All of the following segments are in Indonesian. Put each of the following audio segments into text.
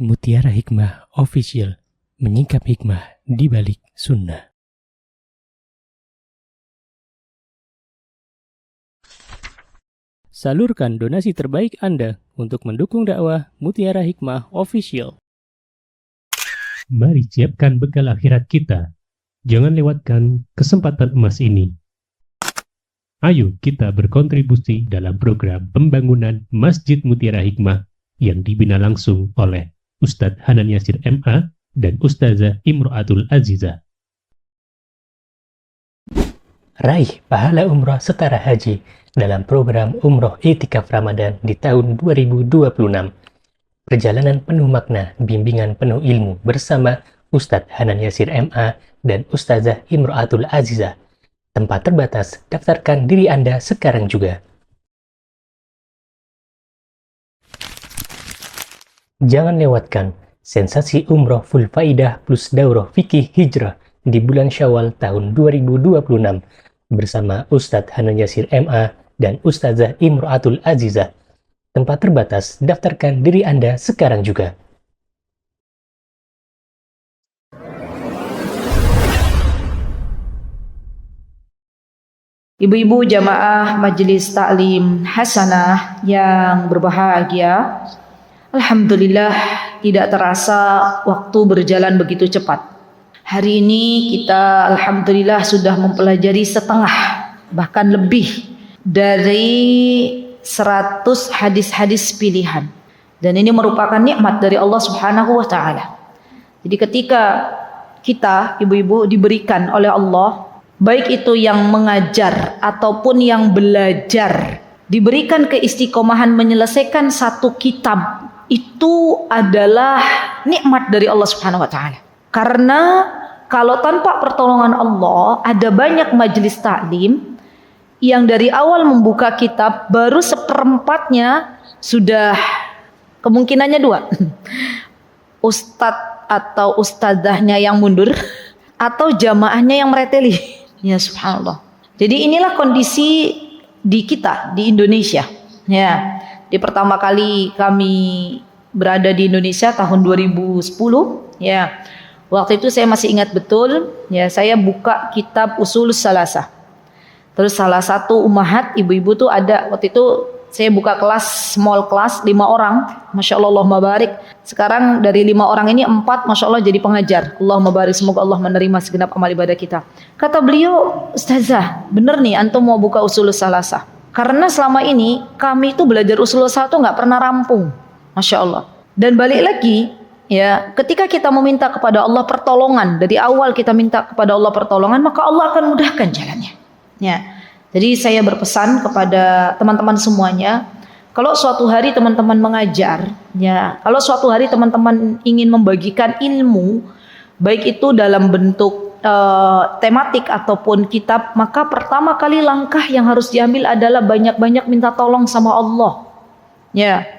Mutiara Hikmah Official, menyingkap hikmah di balik sunnah. Salurkan donasi terbaik Anda untuk mendukung dakwah Mutiara Hikmah Official. Mari siapkan bekal akhirat kita. Jangan lewatkan kesempatan emas ini. Ayo kita berkontribusi dalam program pembangunan Masjid Mutiara Hikmah yang dibina langsung oleh Ustadz Hanan Yasir MA dan Ustazah Imro'atul Azizah. Raih pahala umroh setara haji dalam program Umroh Iktikaf Ramadan di tahun 2026. Perjalanan penuh makna, bimbingan penuh ilmu bersama Ustadz Hanan Yasir MA dan Ustazah Imro'atul Azizah. Tempat terbatas, daftarkan diri Anda sekarang juga. Jangan lewatkan sensasi umroh full faidah plus daurah fikih hijrah di bulan Syawal tahun 2026 bersama Ustadz Hanan Yasir MA dan Ustazah Imro'atul Azizah. Tempat terbatas, daftarkan diri Anda sekarang juga. Ibu-ibu jamaah Majelis Ta'lim Hasanah yang berbahagia, alhamdulillah tidak terasa waktu berjalan begitu cepat. Hari ini kita alhamdulillah sudah mempelajari setengah, bahkan lebih dari 100 hadis-hadis pilihan. Dan ini merupakan nikmat dari Allah Subhanahu wa taala. Jadi ketika kita ibu-ibu diberikan oleh Allah, baik itu yang mengajar ataupun yang belajar, diberikan keistiqomahan menyelesaikan satu kitab, itu adalah nikmat dari Allah Subhanahu wa taala. Karena kalau tanpa pertolongan Allah, ada banyak majelis taklim yang dari awal membuka kitab baru seperempatnya sudah kemungkinannya dua. Ustadz atau ustadzahnya yang mundur atau jamaahnya yang mereteli. Ya subhanallah. Jadi inilah kondisi di kita di Indonesia. Ya. Di pertama kali kami berada di Indonesia tahun 2010, ya. Waktu itu saya masih ingat betul, ya, saya buka kitab Ushulus Salasah. Terus salah satu ummahat ibu-ibu tuh ada, waktu itu saya buka kelas, small class 5 orang, Masya Allah, Allahumma barik. Sekarang dari 5 orang ini 4 Masya Allah jadi pengajar. Allahumma barik, semoga Allah menerima segenap amal ibadah kita. Kata beliau, Ustazah, bener nih antum mau buka Ushulus Salasah. Karena selama ini kami itu belajar usul satu nggak pernah rampung, Masya Allah. Dan balik lagi, ya, ketika kita meminta kepada Allah pertolongan, dari awal kita minta kepada Allah pertolongan, maka Allah akan mudahkan jalannya. Ya, jadi saya berpesan kepada teman-teman semuanya, kalau suatu hari teman-teman mengajar, ya, kalau suatu hari teman-teman ingin membagikan ilmu, baik itu dalam bentuk tematik ataupun kitab, maka pertama kali langkah yang harus diambil adalah banyak-banyak minta tolong sama Allah. Ya,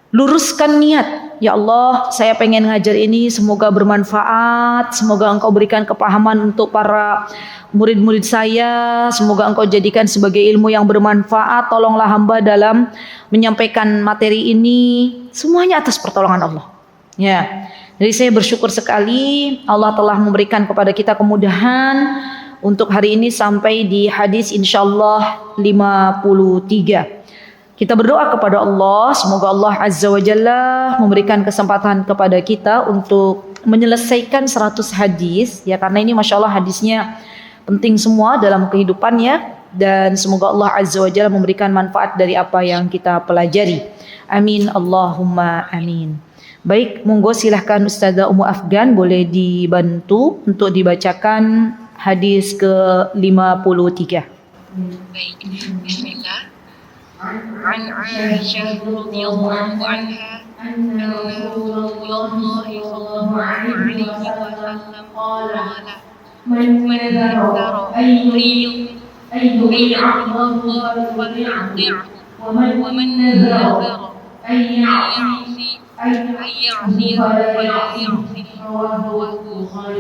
luruskan niat. Ya Allah, saya pengen ngajar ini, semoga bermanfaat, semoga Engkau berikan kepahaman untuk para murid-murid saya, semoga Engkau jadikan sebagai ilmu yang bermanfaat. Tolonglah hamba dalam menyampaikan materi ini, semuanya atas pertolongan Allah. Ya. Jadi saya bersyukur sekali Allah telah memberikan kepada kita kemudahan untuk hari ini sampai di hadis insyaallah 53. Kita berdoa kepada Allah, semoga Allah Azza wa Jalla memberikan kesempatan kepada kita untuk menyelesaikan 100 hadis, ya, karena ini Masya Allah hadisnya penting semua dalam kehidupannya, dan semoga Allah Azza wa Jalla memberikan manfaat dari apa yang kita pelajari. Amin Allahumma amin. Baik, monggo silahkan Ustazah Ummu Afgan boleh dibantu untuk dibacakan hadis ke-53. Baik, bismillah. An Aisyah radhiyallahu anha anna Rasulullah sallallahu alaihi wasallam qala man nadhara ayyuti Allah falyuti'hu wa man nadhara ayyasi rawahu Bukhari.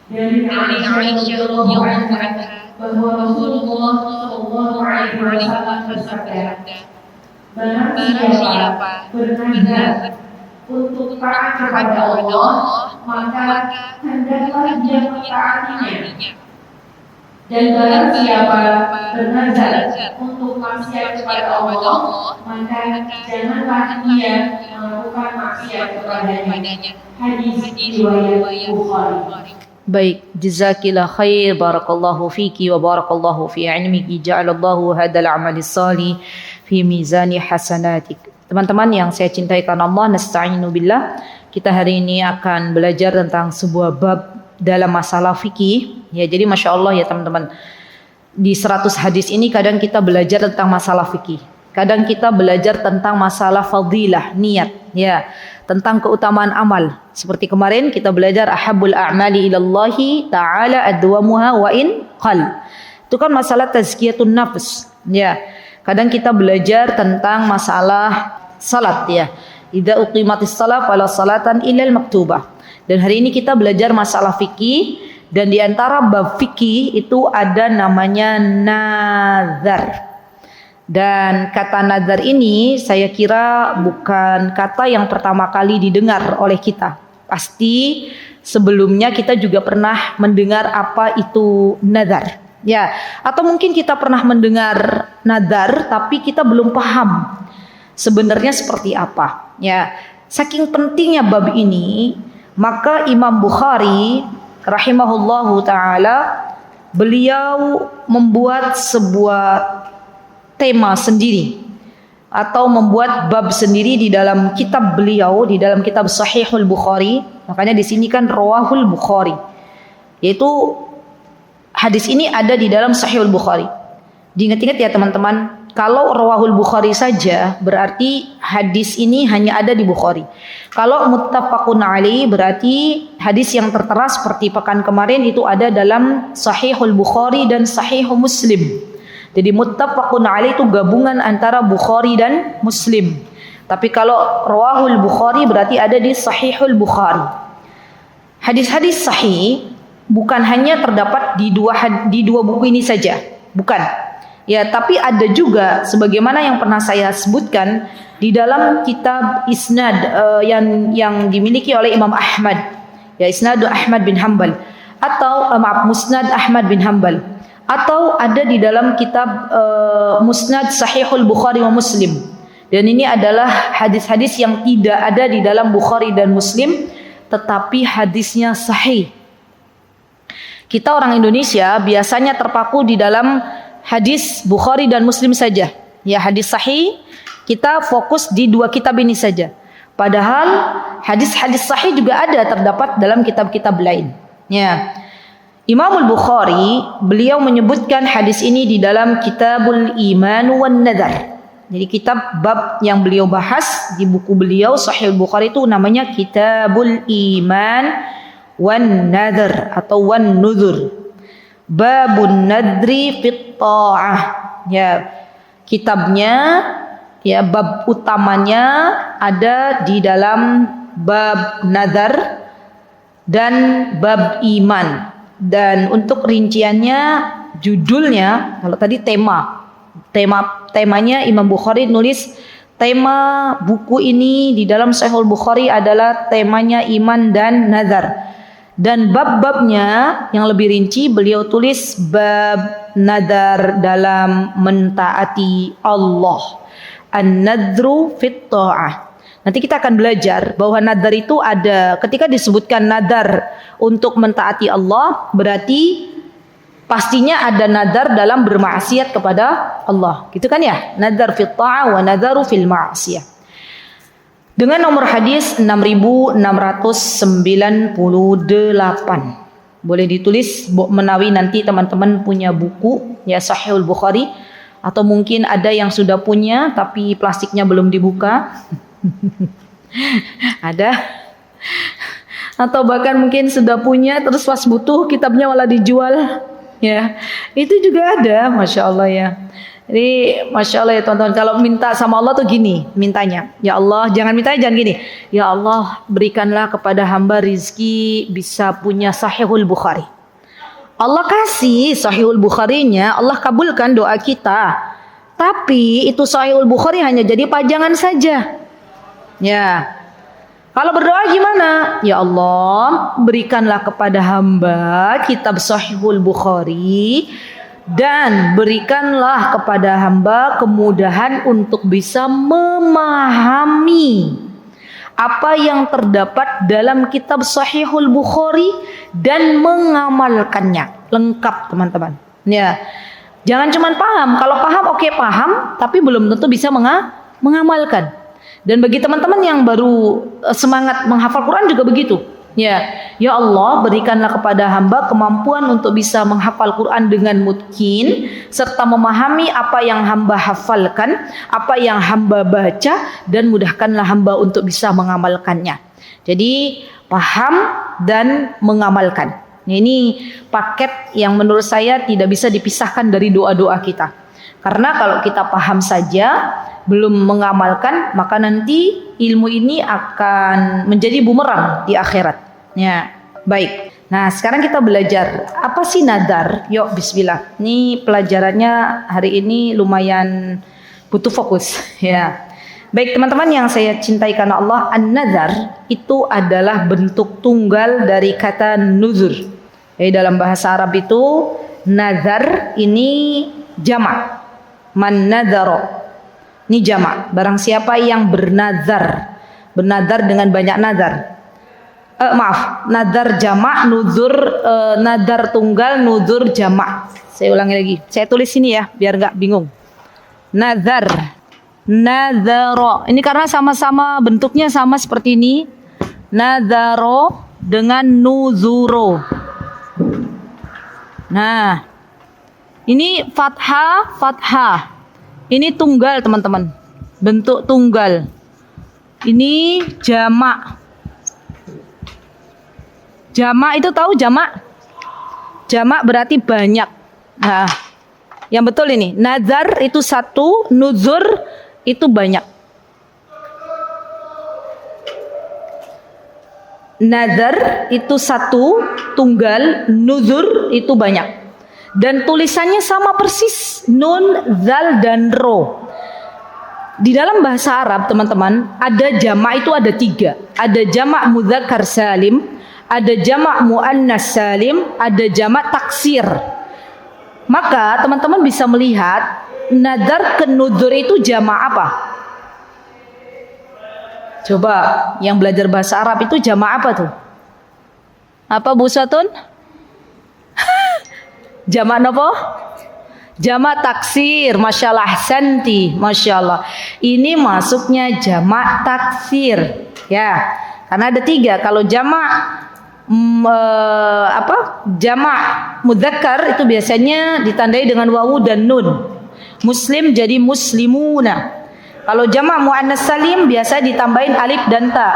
Dari Aisyah radhiyallahu anha bahwa Rasulullah sallallahu alaihi wasallam bersabda, barang siapa bernazar untuk taat kepada Allah, maka hendaklah dia mentaatinya. Dan barang siapa bernazar untuk maksiat kepada Allah, maka janganlah dia melakukan maksiat kepadanya. Hadis riwayat Bukhari. Baik, jazakillah khair, barakallahu fiki wa barakallahu fi ilmiki, ja'alallahu hadal amali salih fi mizani hasanatik. Teman-teman yang saya cintai karena Allah, nasta'inu billah. Kita hari ini akan belajar tentang sebuah bab dalam masalah fikih. Ya, jadi Masya Allah ya teman-teman. Di 100 hadis ini kadang kita belajar tentang masalah fikih. Kadang kita belajar tentang masalah fadilah, niat. Ya, tentang keutamaan amal. Seperti kemarin kita belajar ahabbul a'mali ilallahi ta'ala adwamuha wa in qal. Itu kan masalah tazkiyatun nafs. Ya. Kadang kita belajar tentang masalah salat ya. Idza uqimatis shalah fala salatan illal maktubah. Dan hari ini kita belajar masalah fikih, dan di antara bab fikih itu ada namanya nazar. Dan kata nazar ini saya kira bukan kata yang pertama kali didengar oleh kita. Pasti sebelumnya kita juga pernah mendengar apa itu nazar. Ya, atau mungkin kita pernah mendengar nazar tapi kita belum paham sebenarnya seperti apa. Ya, saking pentingnya bab ini, maka Imam Bukhari rahimahullahu taala beliau membuat sebuah tema sendiri atau membuat bab sendiri di dalam kitab beliau, di dalam kitab Sahihul Bukhari. Makanya di sini kan Rawahul Bukhari, yaitu hadis ini ada di dalam Sahihul Bukhari. Diingat-ingat ya teman-teman, kalau Rawahul Bukhari saja berarti hadis ini hanya ada di Bukhari. Kalau muttafaqun alaih berarti hadis yang tertera seperti pekan kemarin itu ada dalam Sahihul Bukhari dan Sahihul Muslim. Jadi muttafaqun alaih itu gabungan antara Bukhari dan Muslim. Tapi kalau Rawahul Bukhari berarti ada di Sahihul Bukhari. Hadis-hadis sahih bukan hanya terdapat di dua buku ini saja, bukan. Ya, tapi ada juga sebagaimana yang pernah saya sebutkan di dalam kitab isnad yang dimiliki oleh Imam Ahmad. Ya, Isnad Ahmad bin Hanbal atau Musnad Ahmad bin Hanbal. Atau ada di dalam kitab Musnad Sahihul Bukhari wa Muslim. Dan ini adalah hadis-hadis yang tidak ada di dalam Bukhari dan Muslim, tetapi hadisnya sahih. Kita orang Indonesia biasanya terpaku di dalam hadis Bukhari dan Muslim saja. Ya, hadis sahih kita fokus di dua kitab ini saja. Padahal hadis-hadis sahih juga ada terdapat dalam kitab-kitab lain. Ya. Imam Al-Bukhari beliau menyebutkan hadis ini di dalam Kitabul Iman wan Nadar. Jadi kitab bab yang beliau bahas di buku beliau Sahih Al-Bukhari itu namanya Kitabul Iman wan Nadar atau wan Nuzur. Babun Nadri fit Ta'ah. Ya, kitabnya ya bab utamanya ada di dalam bab nadar dan bab iman. Dan untuk rinciannya, judulnya, kalau tadi temanya Imam Bukhari nulis tema buku ini di dalam Sahih Bukhari adalah temanya iman dan nazar. Dan bab-babnya yang lebih rinci beliau tulis bab nazar dalam mentaati Allah. An-nadru fit ta'ah. Nanti kita akan belajar bahwa nadar itu ada, ketika disebutkan nadar untuk mentaati Allah, berarti pastinya ada nadar dalam bermaksiat kepada Allah. Gitu kan ya? Nadar fit ta'ah wa nadaru fil ma'siyah. Dengan nomor hadis 6698. Boleh ditulis menawi nanti teman-teman punya buku ya Sahihul Bukhari, atau mungkin ada yang sudah punya tapi plastiknya belum dibuka. Ada, atau bahkan mungkin sudah punya terus pas butuh kitabnya malah dijual, ya itu juga ada, masya Allah ya. Jadi masya Allah ya teman-teman, kalau minta sama Allah tuh gini mintanya, ya Allah, jangan mintanya jangan gini, ya Allah berikanlah kepada hamba rizki bisa punya Sahihul Bukhari. Allah kasih Sahihul Bukharinya, Allah kabulkan doa kita, tapi itu Sahihul Bukhari hanya jadi pajangan saja. Ya, Kalau berdoa gimana? Ya Allah, berikanlah kepada hamba kitab Sahihul Bukhari dan berikanlah kepada hamba kemudahan untuk bisa memahami apa yang terdapat dalam kitab Sahihul Bukhari dan mengamalkannya. Lengkap teman-teman. Ya. Jangan cuma paham. Kalau paham oke paham, tapi belum tentu bisa mengamalkan. Dan bagi teman-teman yang baru semangat menghafal Quran juga begitu. Ya Allah, berikanlah kepada hamba kemampuan untuk bisa menghafal Quran dengan mungkin serta memahami apa yang hamba hafalkan, apa yang hamba baca, dan mudahkanlah hamba untuk bisa mengamalkannya. Jadi paham dan mengamalkan. Ini paket yang menurut saya tidak bisa dipisahkan dari doa-doa kita. Karena kalau kita paham saja belum mengamalkan, maka nanti ilmu ini akan menjadi bumerang di akhirat. Ya, baik. Nah, sekarang kita belajar apa sih nadar? Yuk, bismillah. Ini pelajarannya hari ini lumayan butuh fokus. Ya, baik teman-teman yang saya cintai karena Allah, an-nadar itu adalah bentuk tunggal dari kata nuzur. Dalam bahasa Arab itu nazar ini jamak. Man nadaro. Ini jamak. Barang siapa yang bernazar dengan banyak nazar. Nazar jamak, nuzur nazar tunggal, nuzur jamak. Saya ulangi lagi. Saya tulis sini ya, biar nggak bingung. Nazar, nazaro. Ini karena sama-sama bentuknya sama seperti ini. Nazaro dengan nuzuro. Nah, ini fathah, fathah. Ini tunggal teman-teman, bentuk tunggal. Ini jamak. Jamak itu tahu jamak? Jamak berarti banyak. Nah, yang betul ini. Nazar itu satu, nuzur itu banyak. Nazar itu satu, tunggal, nuzur itu banyak. Dan tulisannya sama persis, nun, zal, dan ro. Di dalam bahasa Arab teman-teman, ada jamak itu ada 3. Ada jamak mudzakkar salim, ada jamak muannas salim, ada jamak taksir. Maka teman-teman bisa melihat nazar ke nuzur itu jamak apa? Coba yang belajar bahasa Arab itu jamak apa tuh? Apa Bu Satun? Jamak apa? Jamak taksir. Masya Allah, ahsanti. Masya Allah. Ini masuknya jamak taksir. Ya, karena ada 3. Kalau jamak jamak mudzakkar itu biasanya ditandai dengan wawu dan nun. Muslim jadi muslimuna. Kalau jamak muannas salim biasa ditambahin alif dan ta.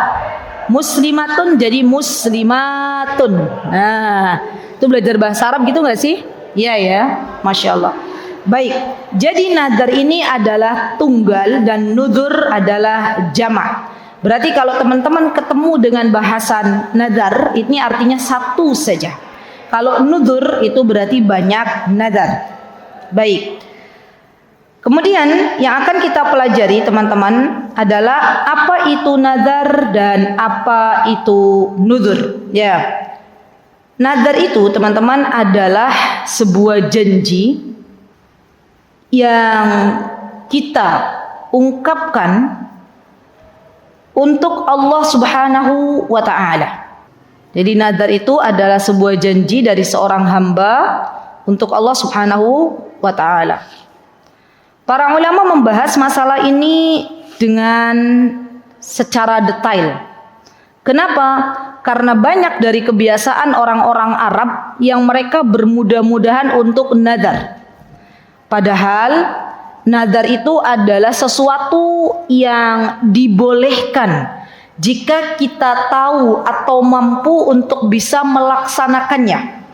Muslimatun jadi muslimatun. Nah, itu belajar bahasa Arab gitu nggak sih? Iya ya, Masya Allah. Baik, jadi nazar ini adalah tunggal dan nuzur adalah jamak. Berarti kalau teman-teman ketemu dengan bahasan nazar, ini artinya satu saja. Kalau nuzur itu berarti banyak nazar. Baik. Kemudian yang akan kita pelajari teman-teman adalah apa itu nazar dan apa itu nuzur. Ya, nazar itu teman-teman adalah sebuah janji yang kita ungkapkan untuk Allah Subhanahu wa ta'ala. Jadi nazar itu adalah sebuah janji dari seorang hamba untuk Allah Subhanahu wa ta'ala. Para ulama membahas masalah ini dengan secara detail. Kenapa? Karena banyak dari kebiasaan orang-orang Arab yang mereka bermudah-mudahan untuk nazar. Padahal nazar itu adalah sesuatu yang dibolehkan jika kita tahu atau mampu untuk bisa melaksanakannya.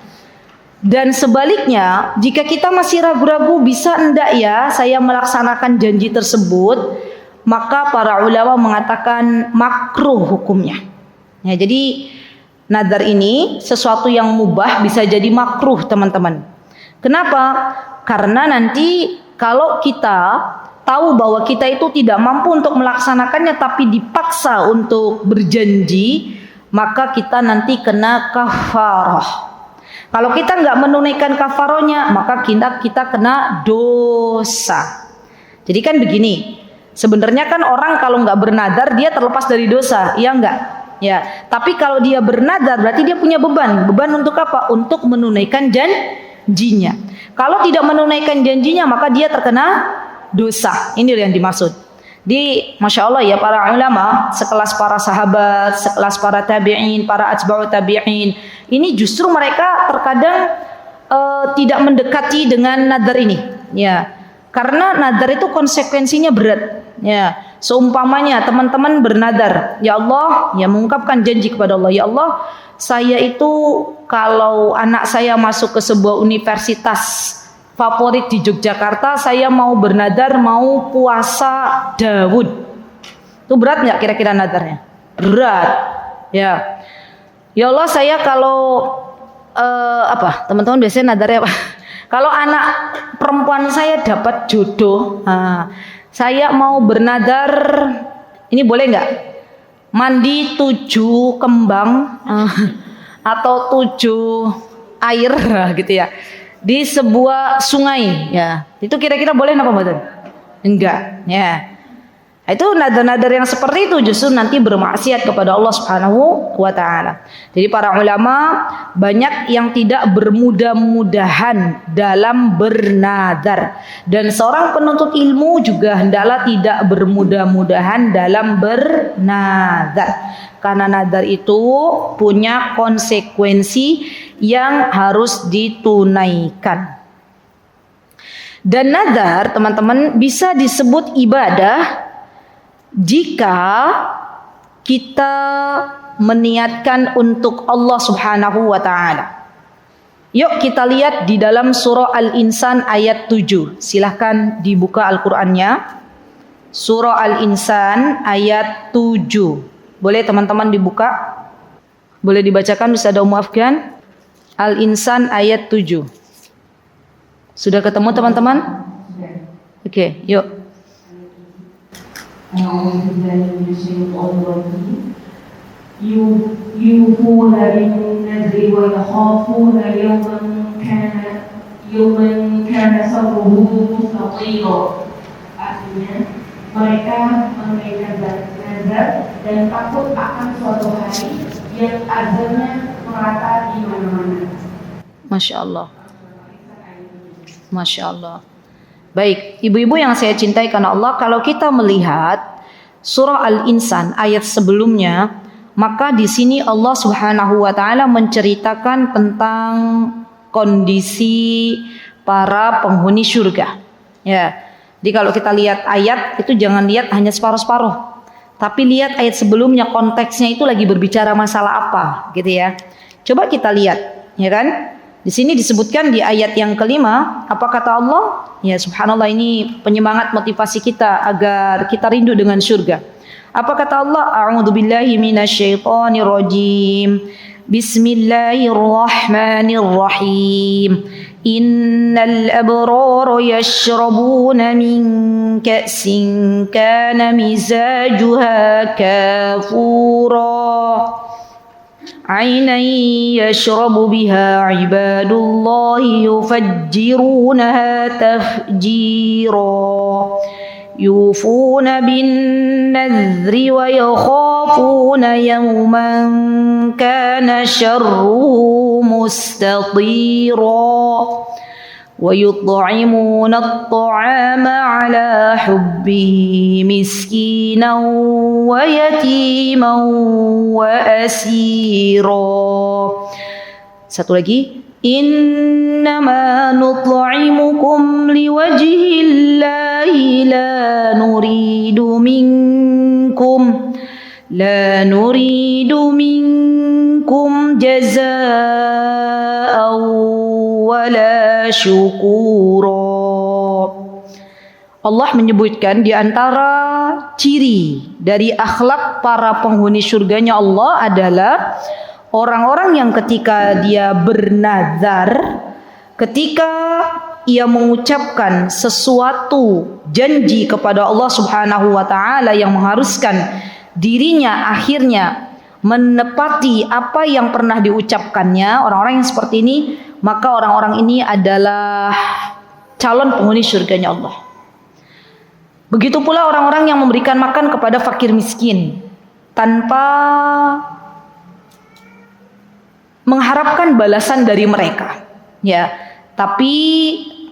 Dan sebaliknya, jika kita masih ragu-ragu bisa enggak ya saya melaksanakan janji tersebut, maka para ulama mengatakan makruh hukumnya. Ya, jadi nazar ini sesuatu yang mubah bisa jadi makruh teman-teman. Kenapa? Karena nanti kalau kita tahu bahwa kita itu tidak mampu untuk melaksanakannya tapi dipaksa untuk berjanji, maka kita nanti kena kafarah. Kalau kita nggak menunaikan kafarohnya, maka kita kena dosa. Jadi kan begini, sebenarnya kan orang kalau nggak bernadar dia terlepas dari dosa, iya nggak? Ya. Tapi kalau dia bernadar berarti dia punya beban. Beban untuk apa? Untuk menunaikan janjinya. Kalau tidak menunaikan janjinya maka dia terkena dosa. Ini yang dimaksud. Masya Allah ya, para ulama sekelas para sahabat, sekelas para tabi'in, para atba'u tabi'in, ini justru mereka terkadang tidak mendekati dengan nadar ini, ya, karena nadar itu konsekuensinya berat, ya. Seumpamanya teman-teman bernadar, ya Allah, ya mengungkapkan janji kepada Allah, ya Allah, saya itu kalau anak saya masuk ke sebuah universitas favorit di Yogyakarta, saya mau bernadar mau puasa Daud. Itu berat nggak kira-kira nadarnya? Berat, ya. Ya Allah, saya kalau teman-teman biasanya nadarnya apa? Kalau anak perempuan saya dapat jodoh, saya mau bernadar, ini boleh nggak? Mandi 7 kembang atau 7 air gitu ya, di sebuah sungai, ya. Itu kira-kira boleh apa betul? Enggak, ya. Itu nadar-nadar yang seperti itu justru nanti bermaksiat kepada Allah Subhanahu wa taala. Jadi para ulama banyak yang tidak bermudah-mudahan dalam bernadar, dan seorang penuntut ilmu juga hendaklah tidak bermudah-mudahan dalam bernadar. Karena nadar itu punya konsekuensi yang harus ditunaikan. Dan nadar, teman-teman, bisa disebut ibadah jika kita meniatkan untuk Allah Subhanahu wa taala. Yuk kita lihat di dalam surah Al-Insan ayat 7. Silahkan dibuka Al-Qur'annya. Surah Al-Insan ayat 7. Boleh teman-teman dibuka? Boleh dibacakan Ustaz Ummu Afgan? Al-Insan ayat 7. Sudah ketemu teman-teman? Oke, yuk. يوفون بالنذر ويخافون يوما كان شره مستطيرا. Artinya mereka menunaikan nazar dan takut akan suatu hari yang azabnya merata di mana-mana. Masya Allah. Masya Allah. Baik, ibu-ibu yang saya cintai karena Allah, kalau kita melihat surah Al-Insan ayat sebelumnya, maka di sini Allah Subhanahu wa taala menceritakan tentang kondisi para penghuni surga. Ya. Jadi kalau kita lihat ayat itu jangan lihat hanya separuh-separuh. Tapi lihat ayat sebelumnya, konteksnya itu lagi berbicara masalah apa, gitu ya. Coba kita lihat, ya kan? Di sini disebutkan di ayat yang kelima, apa kata Allah? Ya subhanallah, ini penyemangat motivasi kita agar kita rindu dengan surga. Apa kata Allah? A'udzubillahi minasyaitonir rajim. Bismillahirrahmanirrahim. Innal abrara yashrabuna min ka'sin kana mizajuha kafura. عينا يشرب بها عباد الله يفجرونها تفجيرا يوفون بالنذر ويخافون يوما كان شره مستطيرا ويطعمون الطعام على حبه مسكينا ويتيما وأسيرا. Satu lagi, إنما نطعمكم لوجه الله لا نريد منكم جزاء ولا شكورا. Allah menyebutkan di antara ciri dari akhlak para penghuni surganya Allah adalah orang-orang yang ketika dia bernazar, ketika ia mengucapkan sesuatu janji kepada Allah Subhanahu wa taala yang mengharuskan dirinya akhirnya menepati apa yang pernah diucapkannya, orang-orang yang seperti ini, maka orang-orang ini adalah calon penghuni surganya Allah. Begitu pula orang-orang yang memberikan makan kepada fakir miskin tanpa mengharapkan balasan dari mereka, ya, tapi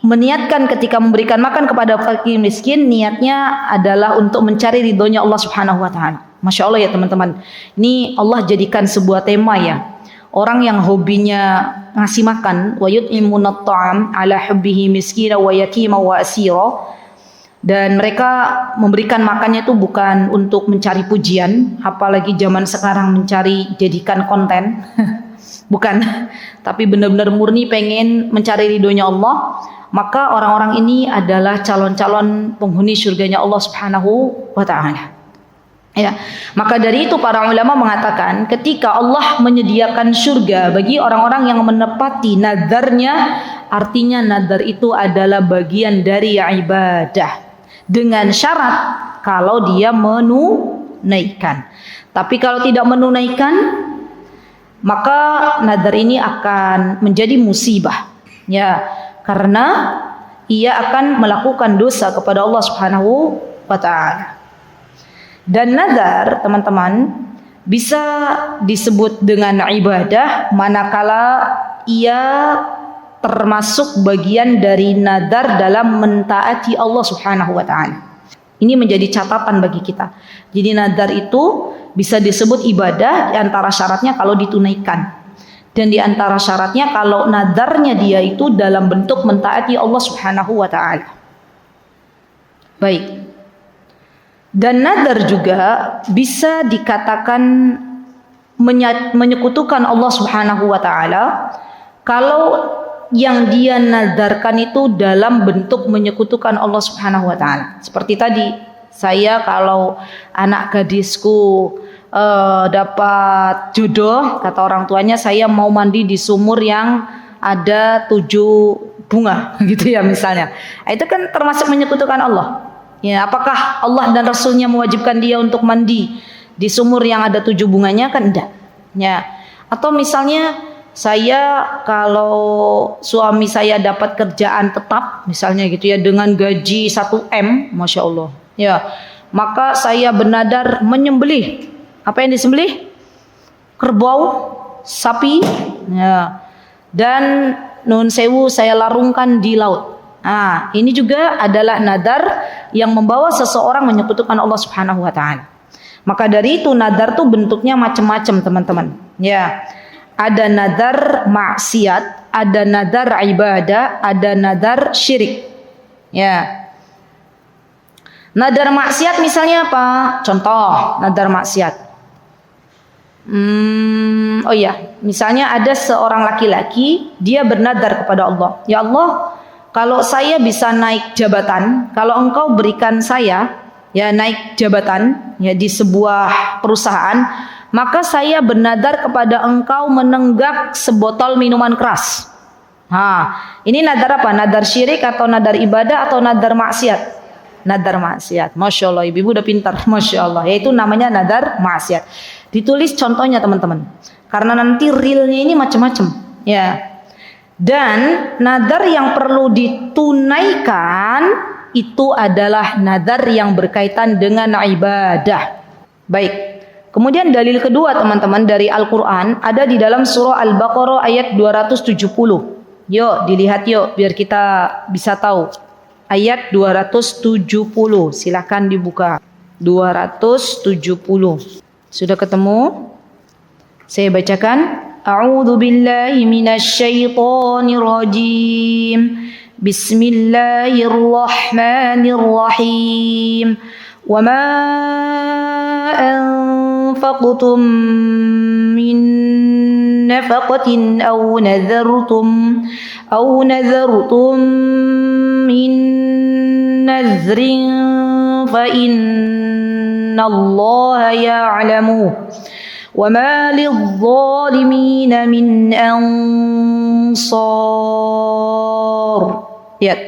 meniatkan ketika memberikan makan kepada fakir miskin, niatnya adalah untuk mencari ridhonya Allah Subhanahu wa taala. Masya Allah ya teman-teman, ini Allah jadikan sebuah tema ya. Orang yang hobinya ngasih makan, wa yut'imunat ta'am ala hubbihi miskina wa yatima wa asira, dan mereka memberikan makannya itu bukan untuk mencari pujian, apalagi zaman sekarang mencari jadikan konten. Bukan, tapi benar-benar murni pengen mencari ridhonya Allah, maka orang-orang ini adalah calon-calon penghuni surganya Allah Subhanahu wa taala. Ya, maka dari itu para ulama mengatakan ketika Allah menyediakan surga bagi orang-orang yang menepati nadarnya, artinya nadar itu adalah bagian dari ibadah dengan syarat kalau dia menunaikan. Tapi kalau tidak menunaikan, maka nadar ini akan menjadi musibah, ya, karena ia akan melakukan dosa kepada Allah Subhanahu wa taala. Dan nadar, teman-teman, bisa disebut dengan ibadah manakala ia termasuk bagian dari nadar dalam mentaati Allah Subhanahu wa taala. Ini menjadi catatan bagi kita. Jadi nadar itu bisa disebut ibadah, di antara syaratnya kalau ditunaikan. Dan di antara syaratnya kalau nadarnya dia itu dalam bentuk mentaati Allah Subhanahu wa taala. Baik. Dan nadar juga bisa dikatakan menyekutukan Allah Subhanahu wa taala kalau yang dia nadarkan itu dalam bentuk menyekutukan Allah Subhanahu wa taala. Seperti tadi, saya kalau anak gadisku dapat jodoh, kata orang tuanya saya mau mandi di sumur yang ada 7 bunga gitu ya misalnya. Itu kan termasuk menyekutukan Allah. Ya, apakah Allah dan Rasulnya mewajibkan dia untuk mandi di sumur yang ada 7 bunganya? Kan enggak. Ya. Atau misalnya saya kalau suami saya dapat kerjaan tetap misalnya gitu ya dengan gaji 1 M, Masya Allah, ya, maka saya bernadar menyembelih. Apa yang disembelih? Kerbau, sapi, ya, dan nun sewu saya larungkan di laut. Nah, ini juga adalah nadar yang membawa seseorang menyekutukan Allah Subhanahu wa taala. Maka dari itu nadar tuh bentuknya macam-macam, teman-teman. Ya. Ada nadar maksiat, ada nadar ibadah, ada nadar syirik. Ya. Nadar maksiat misalnya apa? Contoh nadar maksiat. Oh ya, misalnya ada seorang laki-laki, dia bernadar kepada Allah. Ya Allah, kalau saya bisa naik jabatan, kalau engkau berikan saya ya naik jabatan ya di sebuah perusahaan, maka saya bernadar kepada engkau menenggak sebotol minuman keras. Ini nadar apa? Nadar syirik atau nadar ibadah atau nadar maksiat? Nadar maksiat. Masya Allah, ibu udah pintar. Masya Allah, yaitu namanya nadar maksiat. Ditulis contohnya teman-teman, karena nanti realnya ini macam-macam. Ya. Dan nadar yang perlu ditunaikan itu adalah nadar yang berkaitan dengan ibadah. Baik. Kemudian dalil kedua teman-teman dari Al-Quran ada di dalam surah Al-Baqarah ayat 270. Yuk dilihat yuk biar kita bisa tahu. Ayat 270. Silahkan dibuka. 270. Sudah ketemu? Saya bacakan. A'udzu billahi minasyaitonir rajim. Bismillahirrahmanirrahim. Wa ma anfaqtum min nafaqatin aw nadhartum min nazrin fa innallaha ya'lamu. وَمَا لِلظَّالِمِينَ مِنْ أَنصَارٍ. Lihat.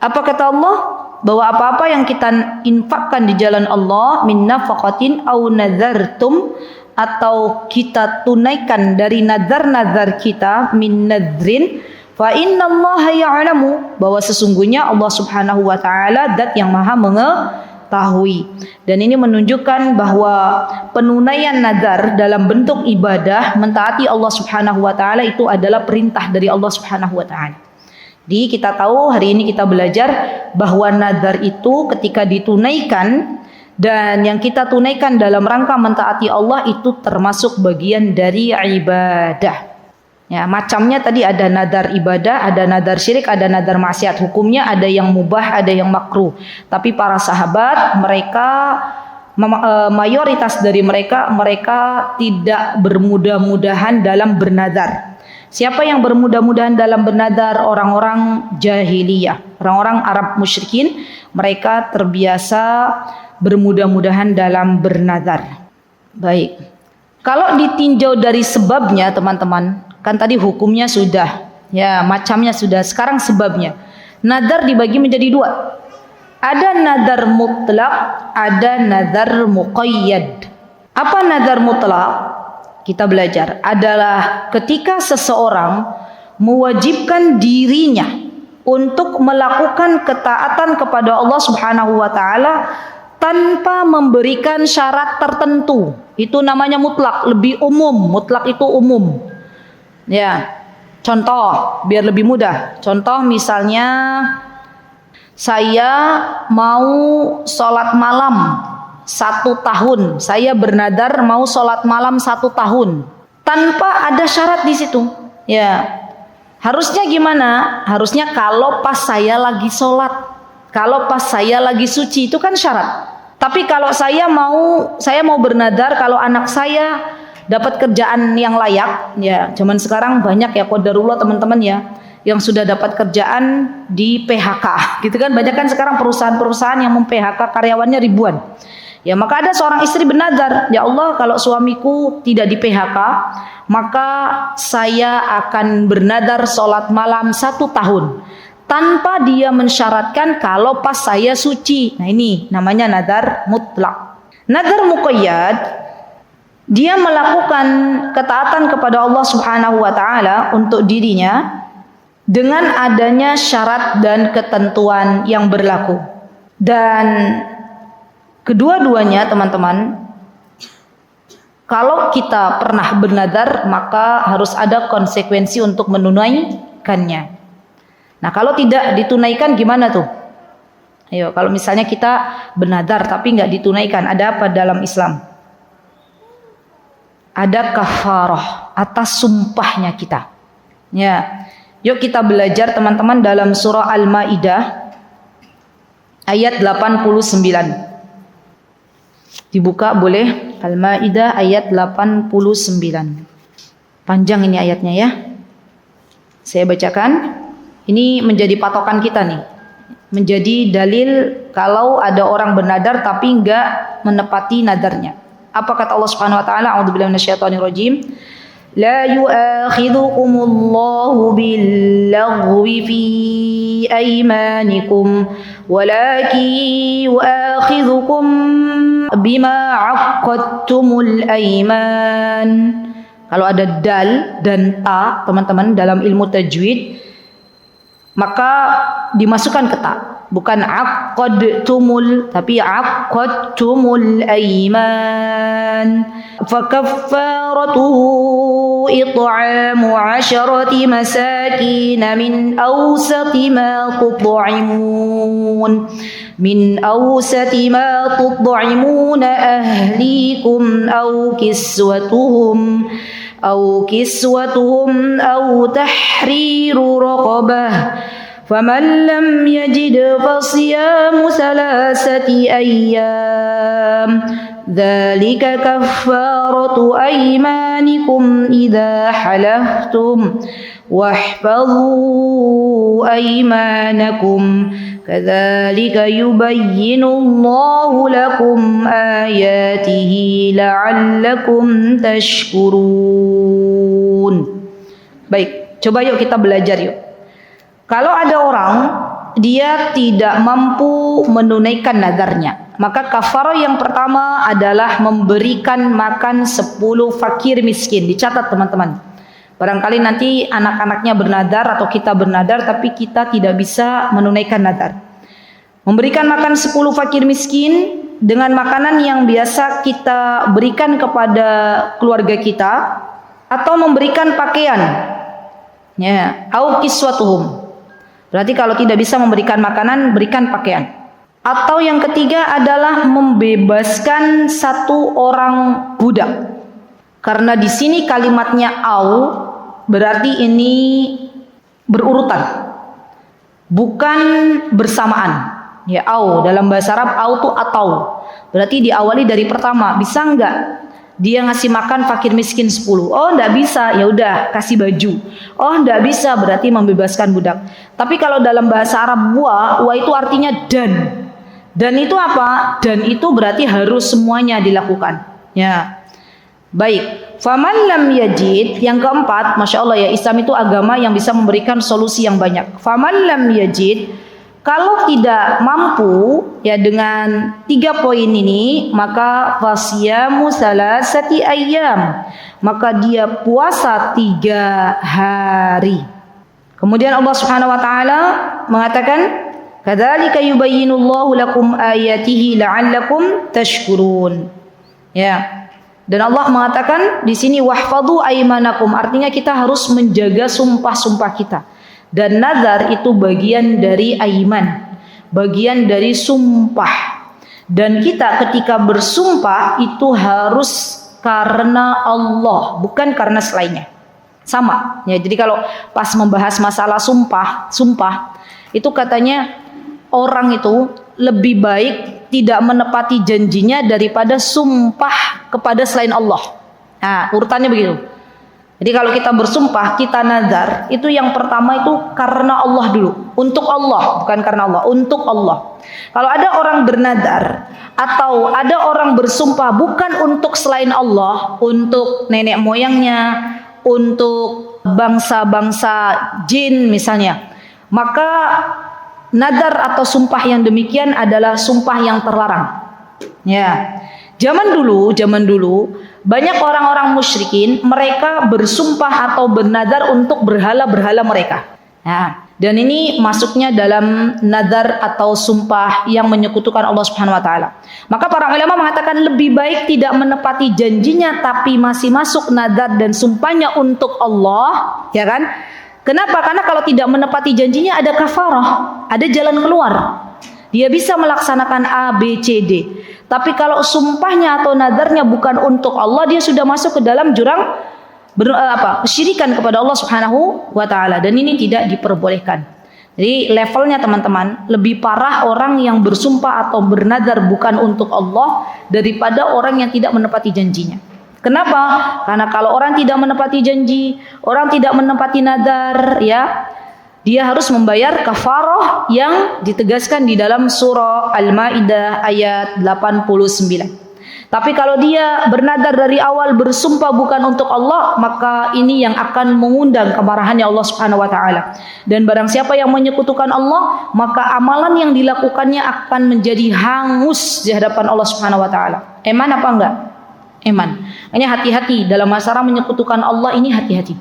Apa kata Allah? Bahwa apa-apa yang kita infakkan di jalan Allah min nafaqatin aw nadzartum, atau kita tunaikan dari nazar-nazar kita, min nadzrin, fa innallaha ya'lamu, bahwa sesungguhnya Allah Subhanahu wa taala zat yang Maha mengetahui. Dan ini menunjukkan bahwa penunaian nazar dalam bentuk ibadah mentaati Allah Subhanahu wa taala itu adalah perintah dari Allah Subhanahu wa taala. Jadi kita tahu hari ini kita belajar bahwa nazar itu ketika ditunaikan dan yang kita tunaikan dalam rangka mentaati Allah itu termasuk bagian dari ibadah. Ya, macamnya tadi ada nazar ibadah, ada nazar syirik, ada nazar maksiat. Hukumnya ada yang mubah, ada yang makruh. Tapi para sahabat mereka mayoritas dari mereka tidak bermudah-mudahan dalam bernazar. Siapa yang bermudah-mudahan dalam bernazar? Orang-orang jahiliyah, orang-orang Arab musyrikin. Mereka terbiasa bermudah-mudahan dalam bernazar. Baik. Kalau ditinjau dari sebabnya, teman-teman, kan tadi hukumnya sudah, ya macamnya sudah. Sekarang sebabnya. Nazar dibagi menjadi dua. Ada nazar mutlak, ada nazar muqayyad. Apa nazar mutlak? Kita belajar adalah ketika seseorang mewajibkan dirinya untuk melakukan ketaatan kepada Allah Subhanahu wa taala tanpa memberikan syarat tertentu. Itu namanya mutlak, lebih umum. Mutlak itu umum. Ya. Contoh biar lebih mudah. Contoh misalnya saya mau sholat malam 1 tahun, saya bernadar mau sholat malam 1 tahun tanpa ada syarat di situ. Ya, harusnya gimana? Harusnya kalau pas saya lagi sholat, kalau pas saya lagi suci, itu kan syarat. Tapi kalau saya mau bernadar kalau anak saya dapat kerjaan yang layak, ya zaman sekarang banyak ya qadarullah teman-teman ya, yang sudah dapat kerjaan di PHK, gitu kan? Banyak kan sekarang perusahaan-perusahaan yang mem-PHK karyawannya ribuan. Ya, maka ada seorang istri bernazar, ya Allah kalau suamiku tidak di PHK, maka saya akan bernazar sholat malam 1 tahun tanpa dia mensyaratkan kalau pas saya suci. Nah ini namanya nazar mutlak. Nazar muqayyad, dia melakukan ketaatan kepada Allah Subhanahu wa taala untuk dirinya dengan adanya syarat dan ketentuan yang berlaku. Dan kedua-duanya teman-teman, kalau kita pernah bernazar maka harus ada konsekuensi untuk menunaikannya. Nah kalau tidak ditunaikan gimana tuh? Ayo, kalau misalnya kita bernazar tapi nggak ditunaikan, ada apa dalam Islam? Ada kafarah atas sumpahnya kita. Ya, yuk kita belajar teman-teman dalam surah Al-Maidah ayat 89. Dibuka boleh, Al-Maidah ayat 89. Panjang ini ayatnya ya. Saya bacakan. Ini menjadi patokan kita nih. Menjadi dalil kalau ada orang bernadar tapi enggak menepati nadarnya. Apa kata Allah Subhanahu wa taala? A'udzubillahi minasyaitonir rajim. La yu'akhidhukumullahu bil-laghwi fi aymanikum walakin yu'akhidhukum bima 'aqadtumul ayman. Kalau ada dal dan ta teman-teman dalam ilmu tajwid maka dimasukkan ke ta, bukan aqadtumul tapi aqadtumul ayman. Fakaffaratuhu it'amu 'asharati masakin min awsati ma tut'imun ahlikum أو كسوتهم أو تحرير رقبة فمن لم يجد فصيام 3 أيام ذلك كفارة أيمانكم إذا حلفتم واحفظوا أيمانكم كذلك يبين الله لكم آياته لعلكم تشكرون. Baik, coba yuk kita belajar yuk. Kalau ada orang dia tidak mampu menunaikan nadarnya, maka kafarah yang pertama adalah memberikan makan 10 fakir miskin. Dicatat teman-teman. Barangkali nanti anak-anaknya bernadar atau kita bernadar tapi kita tidak bisa menunaikan nadar. Memberikan makan 10 fakir miskin dengan makanan yang biasa kita berikan kepada keluarga kita, atau memberikan pakaian, ya, au kiswatuhum. Berarti kalau tidak bisa memberikan makanan, berikan pakaian. Atau yang ketiga adalah membebaskan 1 orang budak. Karena di sini kalimatnya au berarti ini berurutan, bukan bersamaan. Ya, au dalam bahasa Arab au itu atau. Berarti diawali dari pertama. Bisa enggak dia ngasih makan fakir miskin 10? Oh, enggak bisa. Ya udah, kasih baju. Oh, enggak bisa, berarti membebaskan budak. Tapi kalau dalam bahasa Arab wa itu artinya dan. Dan itu apa? Dan itu berarti harus semuanya dilakukan. Ya. Baik. Faman lam yajid, yang keempat, Masya Allah ya, Islam itu agama yang bisa memberikan solusi yang banyak. Faman lam yajid, kalau tidak mampu ya dengan 3 poin ini, maka fasyamu salasati ayyam, maka dia puasa 3 hari. Kemudian Allah Subhanahu wa taala mengatakan, kadzalika yubayyinullahu lakum ayatihi la'allakum tashkurun. Ya. Dan Allah mengatakan di sini wahfadhu aymanakum, artinya kita harus menjaga sumpah-sumpah kita. Dan nazar itu bagian dari aiman, bagian dari sumpah. Dan kita ketika bersumpah itu harus karena Allah, bukan karena selainnya. Sama. Ya, jadi kalau pas membahas masalah sumpah itu katanya orang itu lebih baik tidak menepati janjinya daripada sumpah kepada selain Allah. Nah, urutannya begitu. Jadi kalau kita bersumpah, kita nazar, itu yang pertama itu karena Allah dulu. Untuk Allah, bukan karena Allah, untuk Allah. Kalau ada orang bernazar atau ada orang bersumpah bukan untuk selain Allah, untuk nenek moyangnya, untuk bangsa-bangsa jin misalnya, maka nazar atau sumpah yang demikian adalah sumpah yang terlarang. Ya. Zaman dulu banyak orang-orang musyrikin, mereka bersumpah atau bernazar untuk berhala-berhala mereka. Nah, dan ini masuknya dalam nazar atau sumpah yang menyekutukan Allah Subhanahu wa taala. Maka para ulama mengatakan lebih baik tidak menepati janjinya tapi masih masuk nazar dan sumpahnya untuk Allah, ya kan? Kenapa? Karena kalau tidak menepati janjinya ada kafarah, ada jalan keluar. Dia bisa melaksanakan A, B, C, D. Tapi kalau sumpahnya atau nadarnya bukan untuk Allah, dia sudah masuk ke dalam jurang kesyirikan kepada Allah Subhanahu wa taala, dan ini tidak diperbolehkan. Jadi levelnya teman-teman, lebih parah orang yang bersumpah atau bernadar bukan untuk Allah daripada orang yang tidak menepati janjinya. Kenapa? Karena kalau orang tidak menepati janji, orang tidak menepati nadar, ya, dia harus membayar kafarah yang ditegaskan di dalam surah Al-Maidah ayat 89. Tapi kalau dia bernadar dari awal bersumpah bukan untuk Allah, maka ini yang akan mengundang kemarahannya Allah Subhanahu wa taala. Dan barang siapa yang menyekutukan Allah, maka amalan yang dilakukannya akan menjadi hangus di hadapan Allah Subhanahu wa taala. Eman apa enggak? Eman. Hanya hati-hati dalam masalah menyekutukan Allah ini, hati-hati.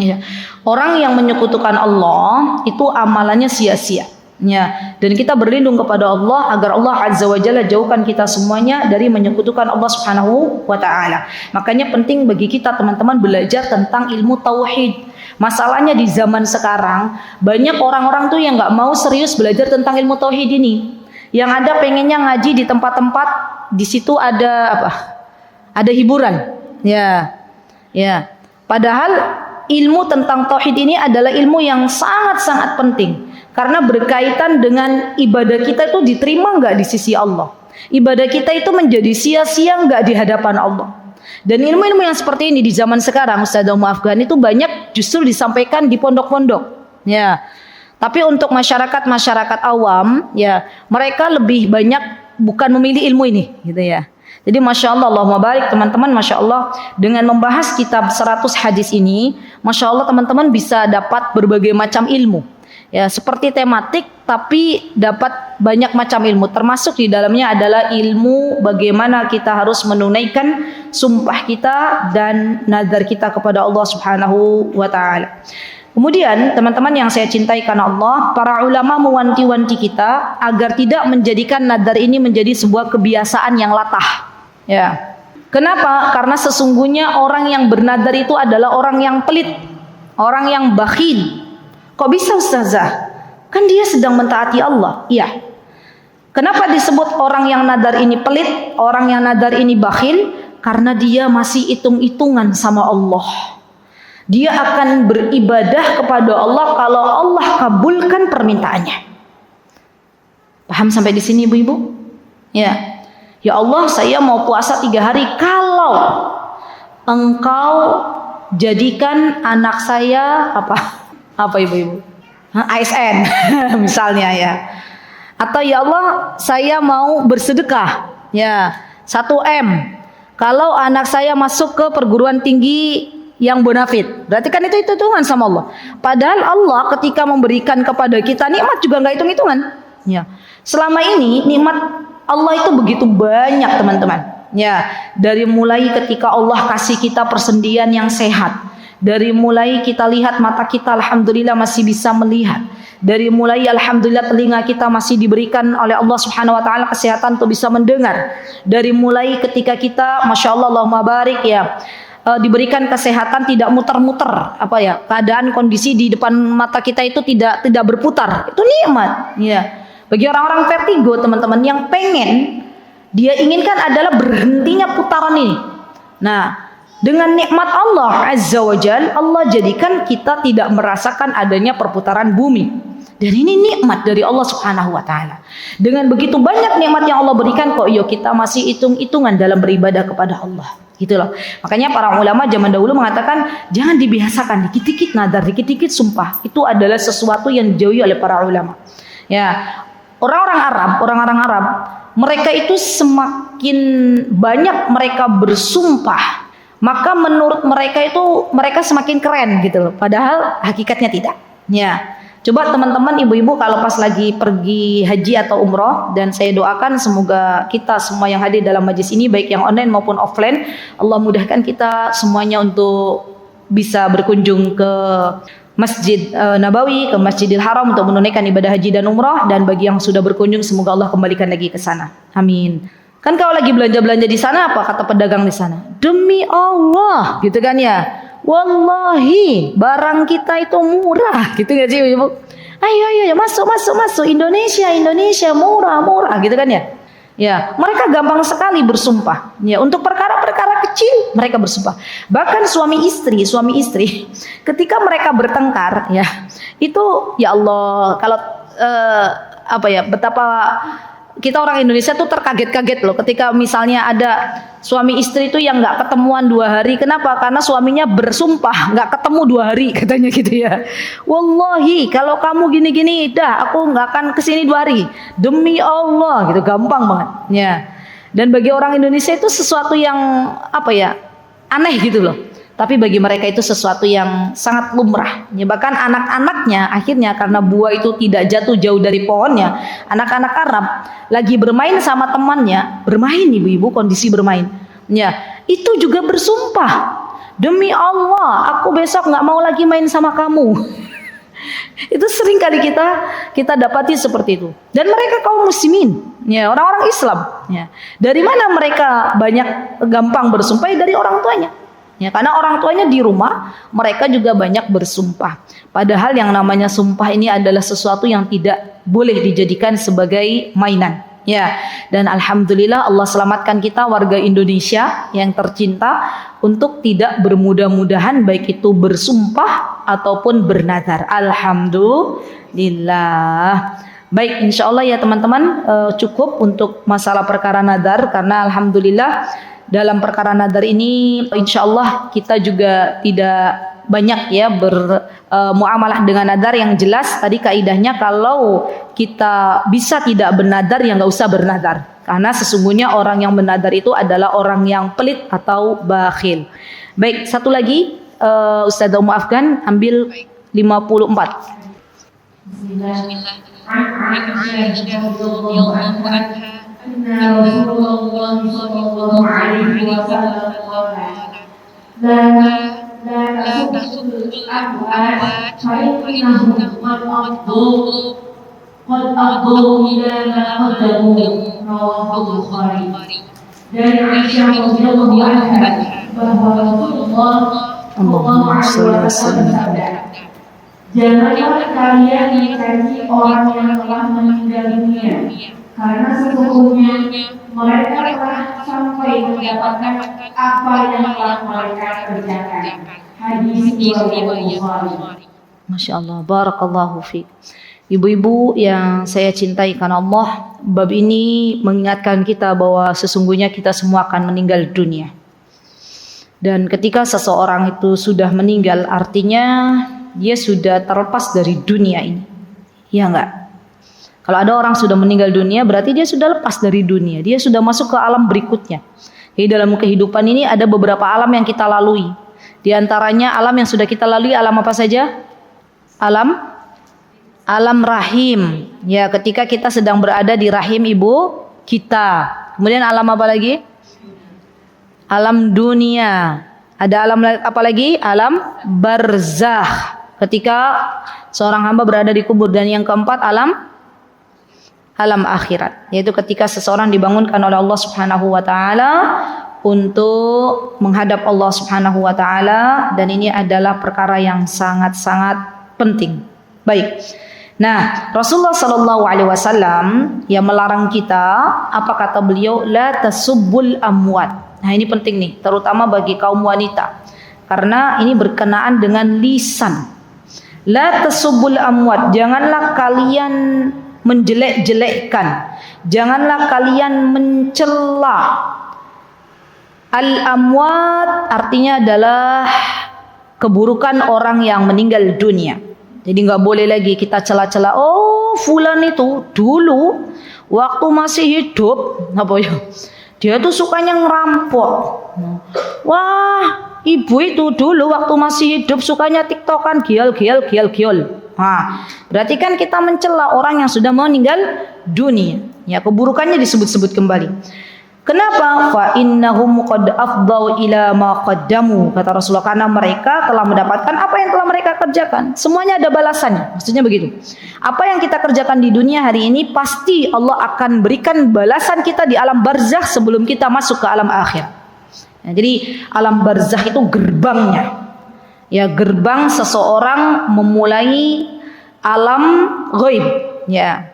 Ya. Orang yang menyekutukan Allah itu amalannya sia-sia. Ya, dan kita berlindung kepada Allah agar Allah Azza wa Jalla jauhkan kita semuanya dari menyekutukan Allah Subhanahu wa taala. Makanya penting bagi kita teman-teman belajar tentang ilmu tauhid. Masalahnya di zaman sekarang banyak orang-orang tuh yang nggak mau serius belajar tentang ilmu tauhid ini. Yang ada pengennya ngaji di tempat-tempat di situ ada apa? Ada hiburan. Ya. Ya. Padahal ilmu tentang tauhid ini adalah ilmu yang sangat-sangat penting. Karena berkaitan dengan ibadah kita itu diterima nggak di sisi Allah. Ibadah kita itu menjadi sia-sia nggak di hadapan Allah. Dan ilmu-ilmu yang seperti ini di zaman sekarang, Ustazah maafkan, itu banyak justru disampaikan di pondok-pondok. Ya. Tapi untuk masyarakat awam, ya mereka lebih banyak bukan memilih ilmu ini, gitu ya. Jadi Masya Allah, Allahumma barik teman-teman, Masya Allah, dengan membahas kitab 100 hadis ini, Masya Allah teman-teman bisa dapat berbagai macam ilmu. Ya, seperti tematik tapi dapat banyak macam ilmu. Termasuk di dalamnya adalah ilmu bagaimana kita harus menunaikan sumpah kita dan nazar kita kepada Allah Subhanahu wa taala. Kemudian teman-teman yang saya cintai karena Allah, para ulama mewanti-wanti kita agar tidak menjadikan nadar ini menjadi sebuah kebiasaan yang latah. Ya. Kenapa? Karena sesungguhnya orang yang bernadar itu adalah orang yang pelit, orang yang bakhil. Kok bisa ustazah? Kan dia sedang mentaati Allah. Iya. Kenapa disebut orang yang nadar ini pelit, orang yang nadar ini bakhil? Karena dia masih hitung-hitungan sama Allah. Dia akan beribadah kepada Allah kalau Allah kabulkan permintaannya. Paham sampai di sini ibu-ibu? Ya. Ya Allah, saya mau puasa 3 hari kalau Engkau jadikan anak saya apa ibu-ibu? ASN misalnya ya. Atau ya Allah, saya mau bersedekah ya 1M kalau anak saya masuk ke perguruan tinggi yang bonafit. Berarti kan itu hitungan sama Allah. Padahal Allah ketika memberikan kepada kita nikmat juga nggak hitung-hitungan. Ya. Selama ini nikmat Allah itu begitu banyak teman-teman. Ya, dari mulai ketika Allah kasih kita persendian yang sehat. Dari mulai kita lihat mata kita alhamdulillah masih bisa melihat. Dari mulai alhamdulillah telinga kita masih diberikan oleh Allah Subhanahu wa taala kesehatan untuk bisa mendengar. Dari mulai ketika kita Masya Allah Allahumma barik ya, diberikan kesehatan tidak muter-muter keadaan kondisi di depan mata kita itu tidak berputar, itu nikmat ya. Bagi orang-orang vertigo teman-teman yang pengen, dia inginkan adalah berhentinya putaran ini. Nah, dengan nikmat Allah Azza wa Jal, Allah jadikan kita tidak merasakan adanya perputaran bumi. Dan ini nikmat dari Allah Subhanahu wa taala. Dengan begitu banyak nikmat yang Allah berikan, kok kita masih hitung-hitungan dalam beribadah kepada Allah. Gitu loh. Makanya para ulama zaman dahulu mengatakan jangan dibiasakan dikit-dikit nadar, dikit-dikit sumpah. Itu adalah sesuatu yang dijauhi oleh para ulama. Ya, orang-orang Arab, mereka itu semakin banyak mereka bersumpah, maka menurut mereka itu mereka semakin keren gitu loh. Padahal hakikatnya tidak. Ya. Coba teman-teman ibu-ibu kalau pas lagi pergi haji atau umroh, dan saya doakan semoga kita semua yang hadir dalam majlis ini baik yang online maupun offline, Allah mudahkan kita semuanya untuk bisa berkunjung ke Masjid Nabawi, ke Masjidil Haram untuk menunaikan ibadah haji dan umroh, dan bagi yang sudah berkunjung semoga Allah kembalikan lagi ke sana. Amin. Kan kalau lagi belanja-belanja di sana apa kata pedagang di sana? Demi Allah, gitu kan ya. Wallahi barang kita itu murah, gitu nggak sih ibu? Ayo masuk Indonesia murah gitu kan ya? Ya, mereka gampang sekali bersumpah. Ya, untuk perkara-perkara kecil mereka bersumpah. Bahkan suami istri ketika mereka bertengkar ya, itu ya Allah kalau betapa kita orang Indonesia tuh terkaget-kaget loh ketika misalnya ada suami istri itu yang nggak ketemuan 2 hari. Kenapa? Karena suaminya bersumpah nggak ketemu 2 hari katanya gitu ya. Wallahi kalau kamu gini-gini dah aku nggak akan kesini 2 hari. Demi Allah gitu, gampang banget ya. Dan bagi orang Indonesia itu sesuatu yang aneh gitu loh. Tapi bagi mereka itu sesuatu yang sangat lumrah. Ya, bahkan anak-anaknya akhirnya karena buah itu tidak jatuh jauh dari pohonnya, anak-anak Arab lagi bermain sama temannya, bermain ibu-ibu kondisi bermain. Ya, itu juga bersumpah. Demi Allah, aku besok nggak mau lagi main sama kamu. Itu sering kali kita dapati seperti itu. Dan mereka kaum muslimin, ya, orang-orang Islam. Ya. Dari mana mereka banyak gampang bersumpah? Dari orang tuanya. Ya, karena orang tuanya di rumah, mereka juga banyak bersumpah. Padahal yang namanya sumpah ini adalah sesuatu yang tidak boleh dijadikan sebagai mainan. Ya, dan alhamdulillah Allah selamatkan kita warga Indonesia yang tercinta untuk tidak bermudah-mudahan baik itu bersumpah ataupun bernazar. Alhamdulillah. Baik, insya Allah ya teman-teman, cukup untuk masalah perkara nazar karena alhamdulillah dalam perkara nadar ini insya Allah kita juga tidak banyak ya bermuamalah dengan nadar. Yang jelas tadi kaidahnya kalau kita bisa tidak bernadar ya nggak usah bernadar, karena sesungguhnya orang yang bernadar itu adalah orang yang pelit atau bakhil. Baik, satu lagi Ustazah Ummu Afgan ambil 54. Bismillah. An Aisyah radhiyallahu anha anna Rasulullah sallallahu alaihi wasallam qala la tasubbu al-amwat fa innahum qad aqdu ila ma qaddamu rawahu Bukhari. Dari Aisyah radhiyallahu anha bahwa Rasulullah sallallahu alaihi wasallam bersabda, janganlah kalian mencaci orang yang telah meninggal dunia, karena sesungguhnya mereka telah sampai mendapatkan apa yang telah mereka kerjakan. Hadis riwayat Bukhari. Masya Allah, barakallahu fiik. Ibu-ibu yang saya cintai karena Allah, bab ini mengingatkan kita bahwa sesungguhnya kita semua akan meninggal dunia. Dan ketika seseorang itu sudah meninggal, artinya dia sudah terlepas dari dunia ini. Ya enggak? Kalau ada orang sudah meninggal dunia, berarti dia sudah lepas dari dunia. Dia sudah masuk ke alam berikutnya. Jadi dalam kehidupan ini ada beberapa alam yang kita lalui. Di antaranya alam yang sudah kita lalui, alam apa saja? Alam rahim. Ya, ketika kita sedang berada di rahim ibu kita. Kemudian alam apa lagi? Alam dunia. Ada alam apa lagi? Alam barzakh. Ketika seorang hamba berada di kubur. Dan yang keempat alam akhirat, yaitu ketika seseorang dibangunkan oleh Allah Subhanahu wa taala untuk menghadap Allah Subhanahu wa taala, dan ini adalah perkara yang sangat-sangat penting. Baik. Nah, Rasulullah sallallahu alaihi wasallam yang melarang kita, apa kata beliau? La tasubbul amwat. Nah, ini penting nih, terutama bagi kaum wanita. Karena ini berkenaan dengan lisan. La tasubbul amwat, janganlah kalian menjelek-jelekkan, janganlah kalian mencela. Al-amwat artinya adalah keburukan orang yang meninggal dunia. Jadi nggak boleh lagi kita cela-cela. Oh, fulan itu dulu waktu masih hidup, apa ya? Dia tuh sukanya ngerampok. Wah, ibu itu dulu waktu masih hidup sukanya tiktokan, gial. Nah, berarti kan kita mencela orang yang sudah meninggal dunia. Ya, keburukannya disebut-sebut kembali. Kenapa? Fa innahum qad afdau ila ma qaddamu. Kata Rasulullah, karena mereka telah mendapatkan apa yang telah mereka kerjakan. Semuanya ada balasannya. Maksudnya begitu. Apa yang kita kerjakan di dunia hari ini pasti Allah akan berikan balasan kita di alam barzakh sebelum kita masuk ke alam akhir. Ya, jadi alam barzakh itu gerbangnya. Ya, gerbang seseorang memulai alam ghaib. Ya.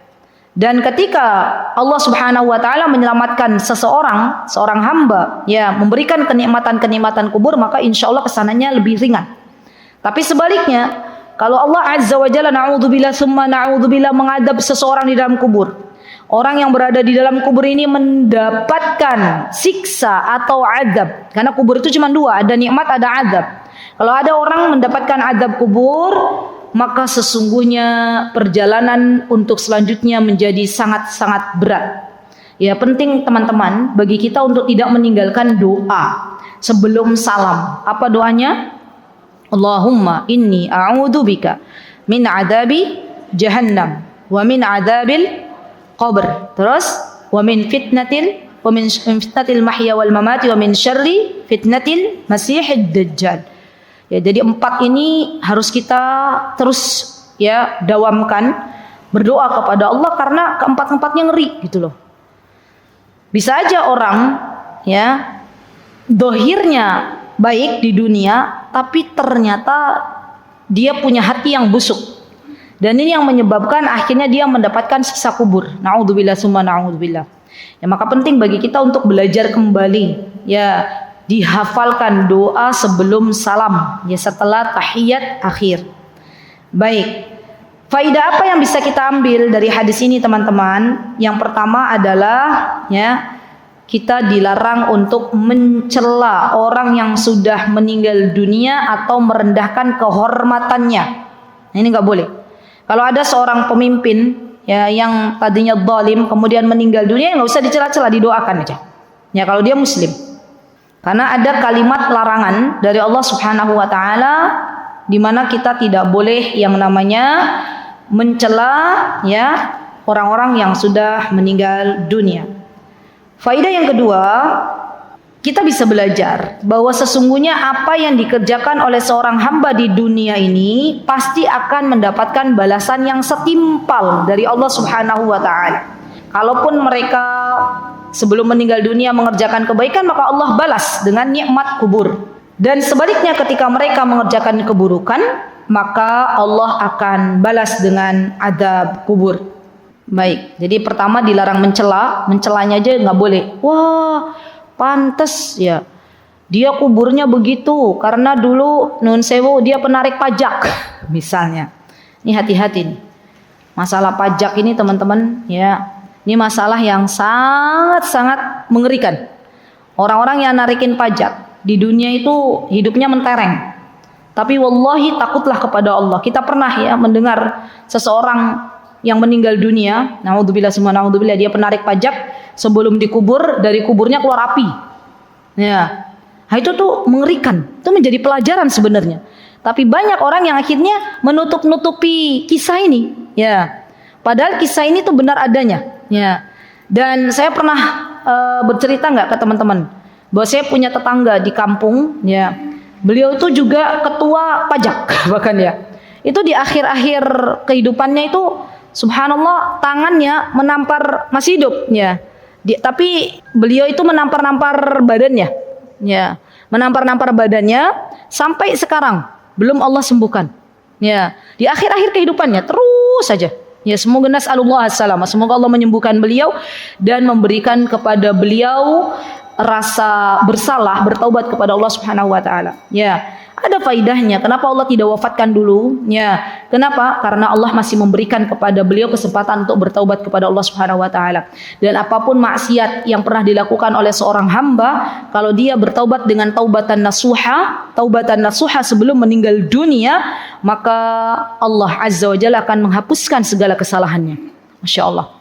Dan ketika Allah Subhanahu wa taala menyelamatkan seorang hamba, ya, memberikan kenikmatan-kenikmatan kubur, maka insya Allah kesananya lebih ringan. Tapi sebaliknya, kalau Allah Azza wa Jalla na'udzubillah summa na'udzubillah mengadab seseorang di dalam kubur, orang yang berada di dalam kubur ini mendapatkan siksa atau azab. Karena kubur itu cuma dua, ada nikmat, ada azab. Kalau ada orang mendapatkan azab kubur, maka sesungguhnya perjalanan untuk selanjutnya menjadi sangat-sangat berat. Ya, penting teman-teman bagi kita untuk tidak meninggalkan doa sebelum salam. Apa doanya? Allahumma inni a'udzubika min adabi jahannam wa min adabil qabr. Terus wa min fitnatil mahya wal mamati wa min syarri fitnatil masihid dajjal. Ya, jadi 4 ini harus kita terus ya dawamkan, berdoa kepada Allah, karena keempat-empatnya ngeri gitu loh. Bisa aja orang ya dohirnya baik di dunia, tapi ternyata dia punya hati yang busuk, dan ini yang menyebabkan akhirnya dia mendapatkan siksa kubur. Na'udzubillah summa na'udzubillah. Ya, maka penting bagi kita untuk belajar kembali, ya, dihafalkan doa sebelum salam, ya, setelah tahiyat akhir. Baik, faidah apa yang bisa kita ambil dari hadis ini teman-teman? Yang pertama adalah ya, kita dilarang untuk mencela orang yang sudah meninggal dunia atau merendahkan kehormatannya. Nah, ini nggak boleh. Kalau ada seorang pemimpin ya yang tadinya zalim kemudian meninggal dunia, nggak usah dicela-cela, didoakan aja. Ya, kalau dia muslim. Karena ada kalimat larangan dari Allah Subhanahu wa taala di mana kita tidak boleh yang namanya mencela ya orang-orang yang sudah meninggal dunia. Faedah yang kedua, kita bisa belajar bahwa sesungguhnya apa yang dikerjakan oleh seorang hamba di dunia ini pasti akan mendapatkan balasan yang setimpal dari Allah Subhanahu wa taala. Kalaupun mereka sebelum meninggal dunia mengerjakan kebaikan, maka Allah balas dengan nikmat kubur. Dan sebaliknya ketika mereka mengerjakan keburukan, maka Allah akan balas dengan azab kubur. Baik, jadi pertama dilarang mencela, mencelanya aja nggak boleh. Wah, pantes ya, dia kuburnya begitu karena dulu nun sewu dia penarik pajak, misalnya. Ini hati-hati nih. Masalah pajak ini teman-teman ya, ini masalah yang sangat-sangat mengerikan. Orang-orang yang narikin pajak di dunia itu hidupnya mentereng. Tapi wallahi takutlah kepada Allah. Kita pernah ya mendengar seseorang yang meninggal dunia, naudzubillah semua naudzubillah, dia penarik pajak, sebelum dikubur dari kuburnya keluar api. Ya. Nah, itu tuh mengerikan. Itu menjadi pelajaran sebenarnya. Tapi banyak orang yang akhirnya menutup-nutupi kisah ini, ya. Padahal kisah ini tuh benar adanya, ya. Dan saya pernah bercerita nggak ke teman-teman bahwa saya punya tetangga di kampung, ya. Beliau itu juga ketua pajak bahkan ya. Itu di akhir-akhir kehidupannya itu subhanallah tangannya menampar, masih hidup ya. Tapi beliau itu menampar-nampar badannya. Ya, menampar-nampar badannya sampai sekarang belum Allah sembuhkan. Ya, di akhir-akhir kehidupannya terus saja. Ya, semoga nas'alullah as-salamah. Semoga Allah menyembuhkan beliau dan memberikan kepada beliau rasa bersalah, bertaubat kepada Allah Subhanahu wa taala. Ya. Ada faidahnya. Kenapa Allah tidak wafatkan dulu? Ya, kenapa? Karena Allah masih memberikan kepada beliau kesempatan untuk bertaubat kepada Allah Subhanahu wa taala. Dan apapun maksiat yang pernah dilakukan oleh seorang hamba, kalau dia bertaubat dengan taubatan nasuha sebelum meninggal dunia, maka Allah Azza wa Jalla akan menghapuskan segala kesalahannya. Masya Allah.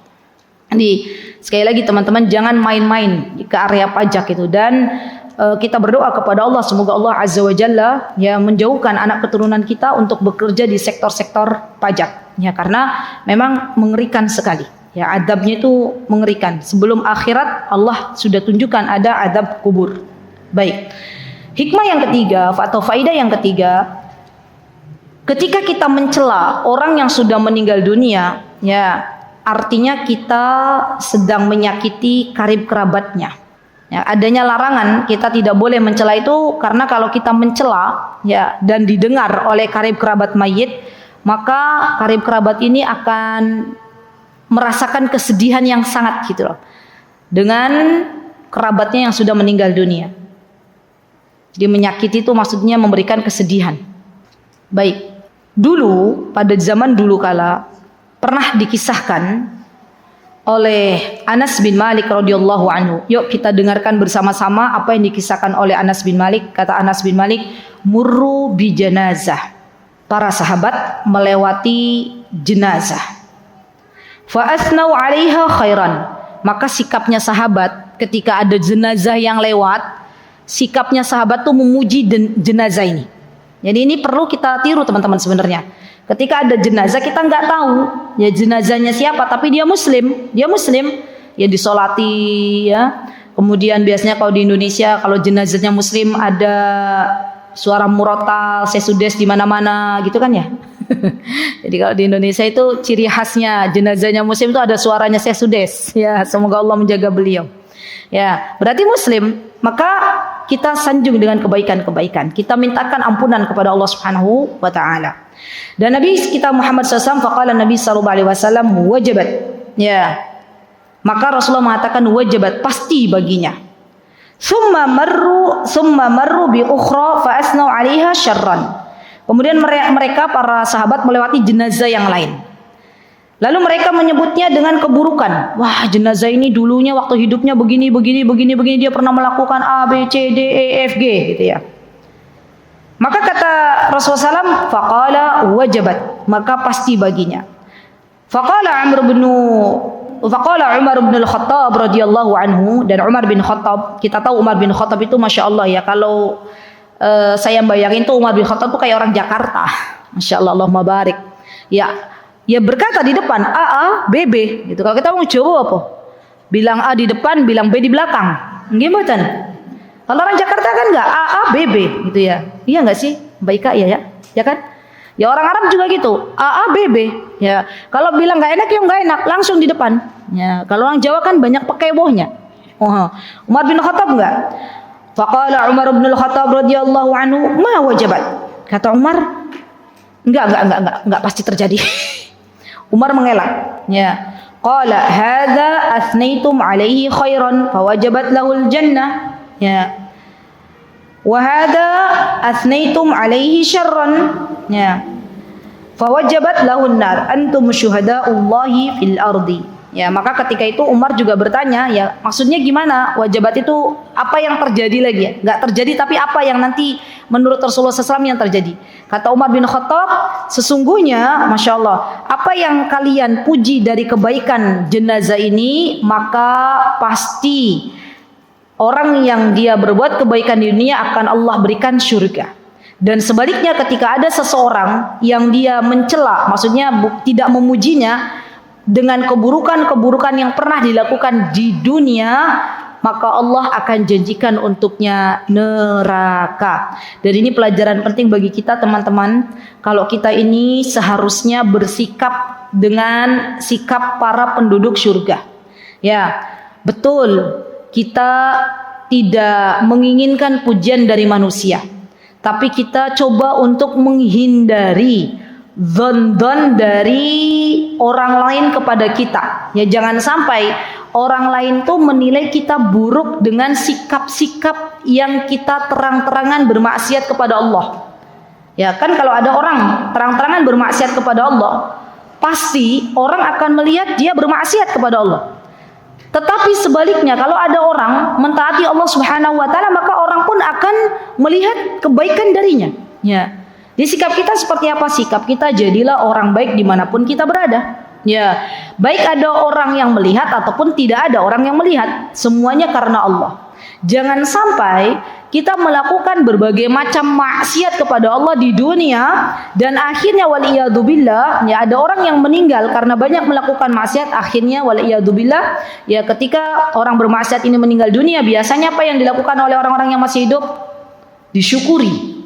Jadi sekali lagi teman-teman, jangan main-main ke area pajak itu, dan kita berdoa kepada Allah semoga Allah Azza wa Jalla ya menjauhkan anak keturunan kita untuk bekerja di sektor-sektor pajak ya, karena memang mengerikan sekali ya, adabnya itu mengerikan. Sebelum akhirat Allah sudah tunjukkan ada adab kubur. Baik, hikmah yang ketiga atau faidah yang ketiga, ketika kita mencela orang yang sudah meninggal dunia ya, artinya kita sedang menyakiti karib kerabatnya. Ya, adanya larangan kita tidak boleh mencela itu karena kalau kita mencela ya dan didengar oleh karib kerabat mayit, maka karib kerabat ini akan merasakan kesedihan yang sangat gitu loh dengan kerabatnya yang sudah meninggal dunia. Jadi menyakiti itu maksudnya memberikan kesedihan. Baik, dulu pada zaman dulu kala pernah dikisahkan oleh Anas bin Malik radhiyallahu anhu. Yuk kita dengarkan bersama-sama apa yang dikisahkan oleh Anas bin Malik. Kata Anas bin Malik, murru bi janazah. Para sahabat melewati jenazah. Fa asnau 'alaiha khairan. Maka sikapnya sahabat ketika ada jenazah yang lewat, sikapnya sahabat tuh memuji jenazah ini. Jadi ini perlu kita tiru teman-teman sebenarnya. Ketika ada jenazah kita nggak tahu ya jenazahnya siapa, tapi dia muslim ya disolati ya. Kemudian biasanya kalau di Indonesia kalau jenazahnya muslim ada suara murotal, sesudes di mana-mana gitu kan ya. Jadi kalau di Indonesia itu ciri khasnya jenazahnya muslim itu ada suaranya sesudes ya. Semoga Allah menjaga beliau. Ya, berarti muslim, maka kita sanjung dengan kebaikan-kebaikan. Kita mintakan ampunan kepada Allah Subhanahu wa taala. Dan Nabi kita Muhammad SAW faqala Nabi sallallahu alaihi wasallam wajibat. Ya. Maka Rasulullah mengatakan wajibat, pasti baginya. Summa marru bi ukhra fa asnau 'alaiha syarran. Kemudian mereka para sahabat melewati jenazah yang lain. Lalu mereka menyebutnya dengan keburukan. Wah, jenazah ini dulunya waktu hidupnya begini, dia pernah melakukan A, B, C, D, E, F, G gitu ya. Maka kata Rasulullah SAW, faqala wajabat, maka pasti baginya. Faqala Umar bin Al-Khattab radhiyallahu anhu, dan Umar bin Khattab, kita tahu Umar bin Khattab itu Masya Allah ya, kalau saya bayangin tuh Umar bin Khattab tuh kayak orang Jakarta. Masya Allah, Allahumma barik. Ya, ya berkata di depan A, B, B gitu. Kalau kita mau Jawa apa? Bilang A di depan, bilang B di belakang. Gimana? Kalau orang Jakarta kan enggak A, B, B gitu ya. Iya enggak sih? Mbak Ika ya? Ya kan? Ya orang Arab juga gitu. A, B, B. Ya. Kalau bilang enggak enak ya enggak enak, langsung di depan. Ya, kalau orang Jawa kan banyak pakai wohnya. Umar bin Khattab enggak? Faqala Umar bin Khattab radhiyallahu anhu, "Ma wajabat?" Kata Umar, enggak pasti terjadi. Umar mengelak. Ya. Qala hadza athnaitum alaihi khairan fawajabat lahul jannah. Ya. Wa hadza athnaitum alaihi syarran. Ya. Fawajabat lahun nar. Antum syuhadaullahi fil ardi. Ya, maka ketika itu Umar juga bertanya, ya maksudnya gimana? Wajabat itu apa yang terjadi lagi ya? Enggak terjadi tapi apa yang nanti menurut Rasulullah SAW yang terjadi? Kata Umar bin Khattab, sesungguhnya Masya Allah, apa yang kalian puji dari kebaikan jenazah ini, maka pasti orang yang dia berbuat kebaikan di dunia akan Allah berikan syurga. Dan sebaliknya ketika ada seseorang yang dia mencela, maksudnya tidak memujinya dengan keburukan-keburukan yang pernah dilakukan di dunia, maka Allah akan janjikan untuknya neraka. Dan ini pelajaran penting bagi kita teman-teman. Kalau kita ini seharusnya bersikap dengan sikap para penduduk surga. Ya, betul, kita tidak menginginkan pujian dari manusia, tapi kita coba untuk menghindari dzon-dzon dari orang lain kepada kita. Ya, jangan sampai orang lain tuh menilai kita buruk dengan sikap-sikap yang kita terang-terangan bermaksiat kepada Allah. Ya kan, kalau ada orang terang-terangan bermaksiat kepada Allah, pasti orang akan melihat dia bermaksiat kepada Allah. Tetapi sebaliknya, kalau ada orang mentaati Allah Subhanahu wa taala, maka orang pun akan melihat kebaikan darinya. Ya. Di sikap kita seperti apa? Sikap kita jadilah orang baik dimanapun kita berada. Ya, baik ada orang yang melihat ataupun tidak ada orang yang melihat, semuanya karena Allah. Jangan sampai kita melakukan berbagai macam maksiat kepada Allah di dunia dan akhirnya waliyadzubillah, ya ada orang yang meninggal karena banyak melakukan maksiat, akhirnya waliyadzubillah, ya ketika orang bermaksiat ini meninggal dunia, biasanya apa yang dilakukan oleh orang-orang yang masih hidup? Disyukuri.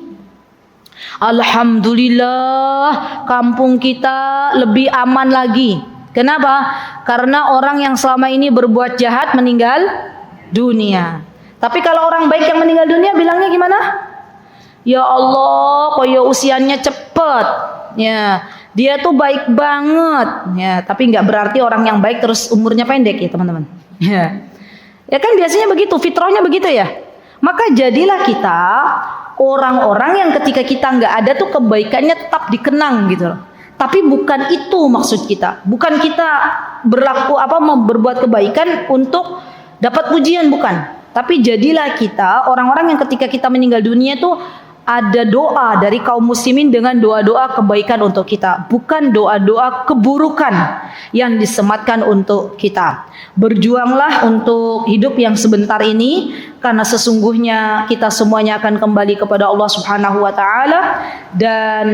Alhamdulillah, kampung kita lebih aman lagi. Kenapa? Karena orang yang selama ini berbuat jahat meninggal dunia. Tapi kalau orang baik yang meninggal dunia bilangnya gimana? Ya Allah, kok ya usianya cepet. Ya, dia tuh baik banget. Ya, tapi nggak berarti orang yang baik terus umurnya pendek ya teman-teman. Ya, ya kan biasanya begitu, fitrahnya begitu ya. Maka jadilah kita orang-orang yang ketika kita nggak ada tuh kebaikannya tetap dikenang gitu loh. Tapi bukan itu maksud kita. Bukan kita berbuat kebaikan untuk dapat pujian, bukan. Tapi jadilah kita orang-orang yang ketika kita meninggal dunia tuh ada doa dari kaum muslimin dengan doa-doa kebaikan untuk kita, bukan doa-doa keburukan yang disematkan untuk kita. Berjuanglah untuk hidup yang sebentar ini, karena sesungguhnya kita semuanya akan kembali kepada Allah Subhanahu wa taala, dan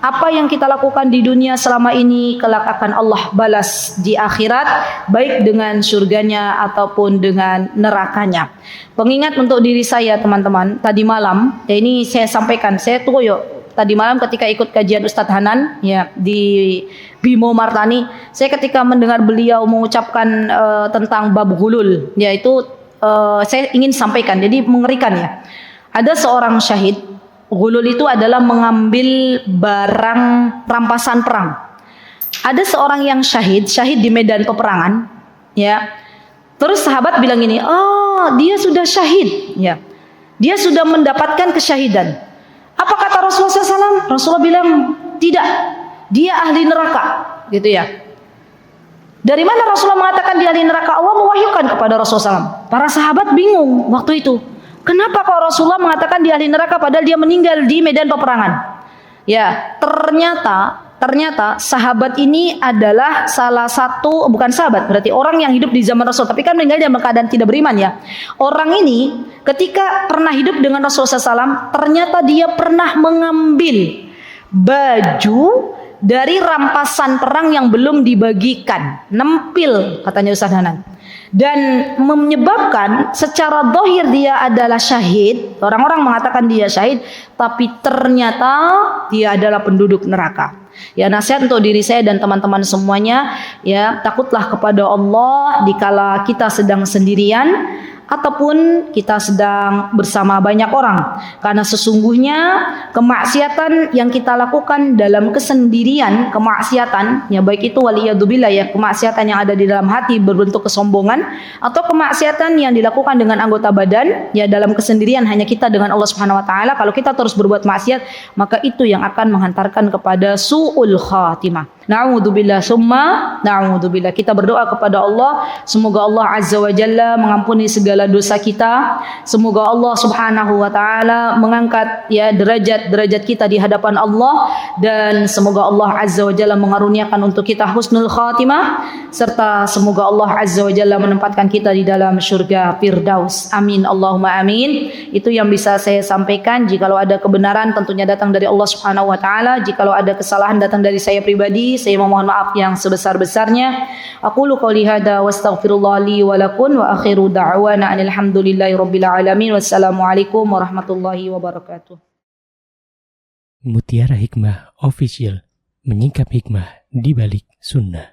apa yang kita lakukan di dunia selama ini kelak akan Allah balas di akhirat, baik dengan surganya ataupun dengan nerakanya. Pengingat untuk diri saya teman-teman, tadi malam, ya ini saya sampaikan, saya tuh tadi malam ketika ikut kajian Ustadz Hanan ya di Bimo Martani, saya ketika mendengar beliau mengucapkan tentang bab ghulul, yaitu saya ingin sampaikan, jadi mengerikan ya. Ada seorang syahid, ghulul itu adalah mengambil barang rampasan perang. Ada seorang yang syahid di medan peperangan, ya. Terus sahabat bilang ini, oh dia sudah syahid, ya. Dia sudah mendapatkan kesyahidan. Apa kata Rasulullah SAW? Rasulullah bilang tidak, dia ahli neraka, gitu ya. Dari mana Rasulullah mengatakan dia ahli neraka? Allah mewahyukan kepada Rasulullah SAW. Para sahabat bingung waktu itu. Kenapa kok Rasulullah mengatakan dia ahli neraka padahal dia meninggal di medan peperangan? Ya, ternyata sahabat ini adalah salah satu, bukan sahabat, berarti orang yang hidup di zaman Rasul, tapi kan meninggal dalam keadaan tidak beriman ya. Orang ini ketika pernah hidup dengan Rasulullah SAW, ternyata dia pernah mengambil baju dari rampasan perang yang belum dibagikan, nempil katanya Ustaz Hanan, dan menyebabkan secara zahir dia adalah syahid. Orang-orang mengatakan dia syahid, tapi ternyata dia adalah penduduk neraka. Ya, nasihat untuk diri saya dan teman-teman semuanya, ya, takutlah kepada Allah dikala kita sedang sendirian ataupun kita sedang bersama banyak orang, karena sesungguhnya kemaksiatan yang kita lakukan dalam kesendirian, kemaksiatan ya baik itu waliyadzubillah ya, kemaksiatan yang ada di dalam hati berbentuk kesombongan, atau kemaksiatan yang dilakukan dengan anggota badan ya dalam kesendirian hanya kita dengan Allah Subhanahu wa taala, kalau kita terus berbuat maksiat maka itu yang akan menghantarkan kepada su'ul khatimah. Na'udzubillah, summa na'udzubillah. Kita berdoa kepada Allah, semoga Allah Azza wa Jalla mengampuni segala dosa kita. Semoga Allah Subhanahu wa taala mengangkat ya derajat kita di hadapan Allah, dan semoga Allah Azza wa Jalla mengaruniakan untuk kita husnul khatimah, serta semoga Allah Azza wa Jalla menempatkan kita di dalam surga Firdaus. Amin Allahumma amin. Itu yang bisa saya sampaikan. Jikalau ada kebenaran tentunya datang dari Allah Subhanahu wa taala. Jikalau ada kesalahan datang dari saya pribadi, saya memohon maaf yang sebesar-besarnya. Aqulu qouli hadza wa astaghfirullah li wa lakum wa akhiru da'wana alhamdulillahi rabbil alamin. Wassalamualaikum warahmatullahi wabarakatuh. Mutiara Hikmah Official, menyingkap hikmah di balik sunnah.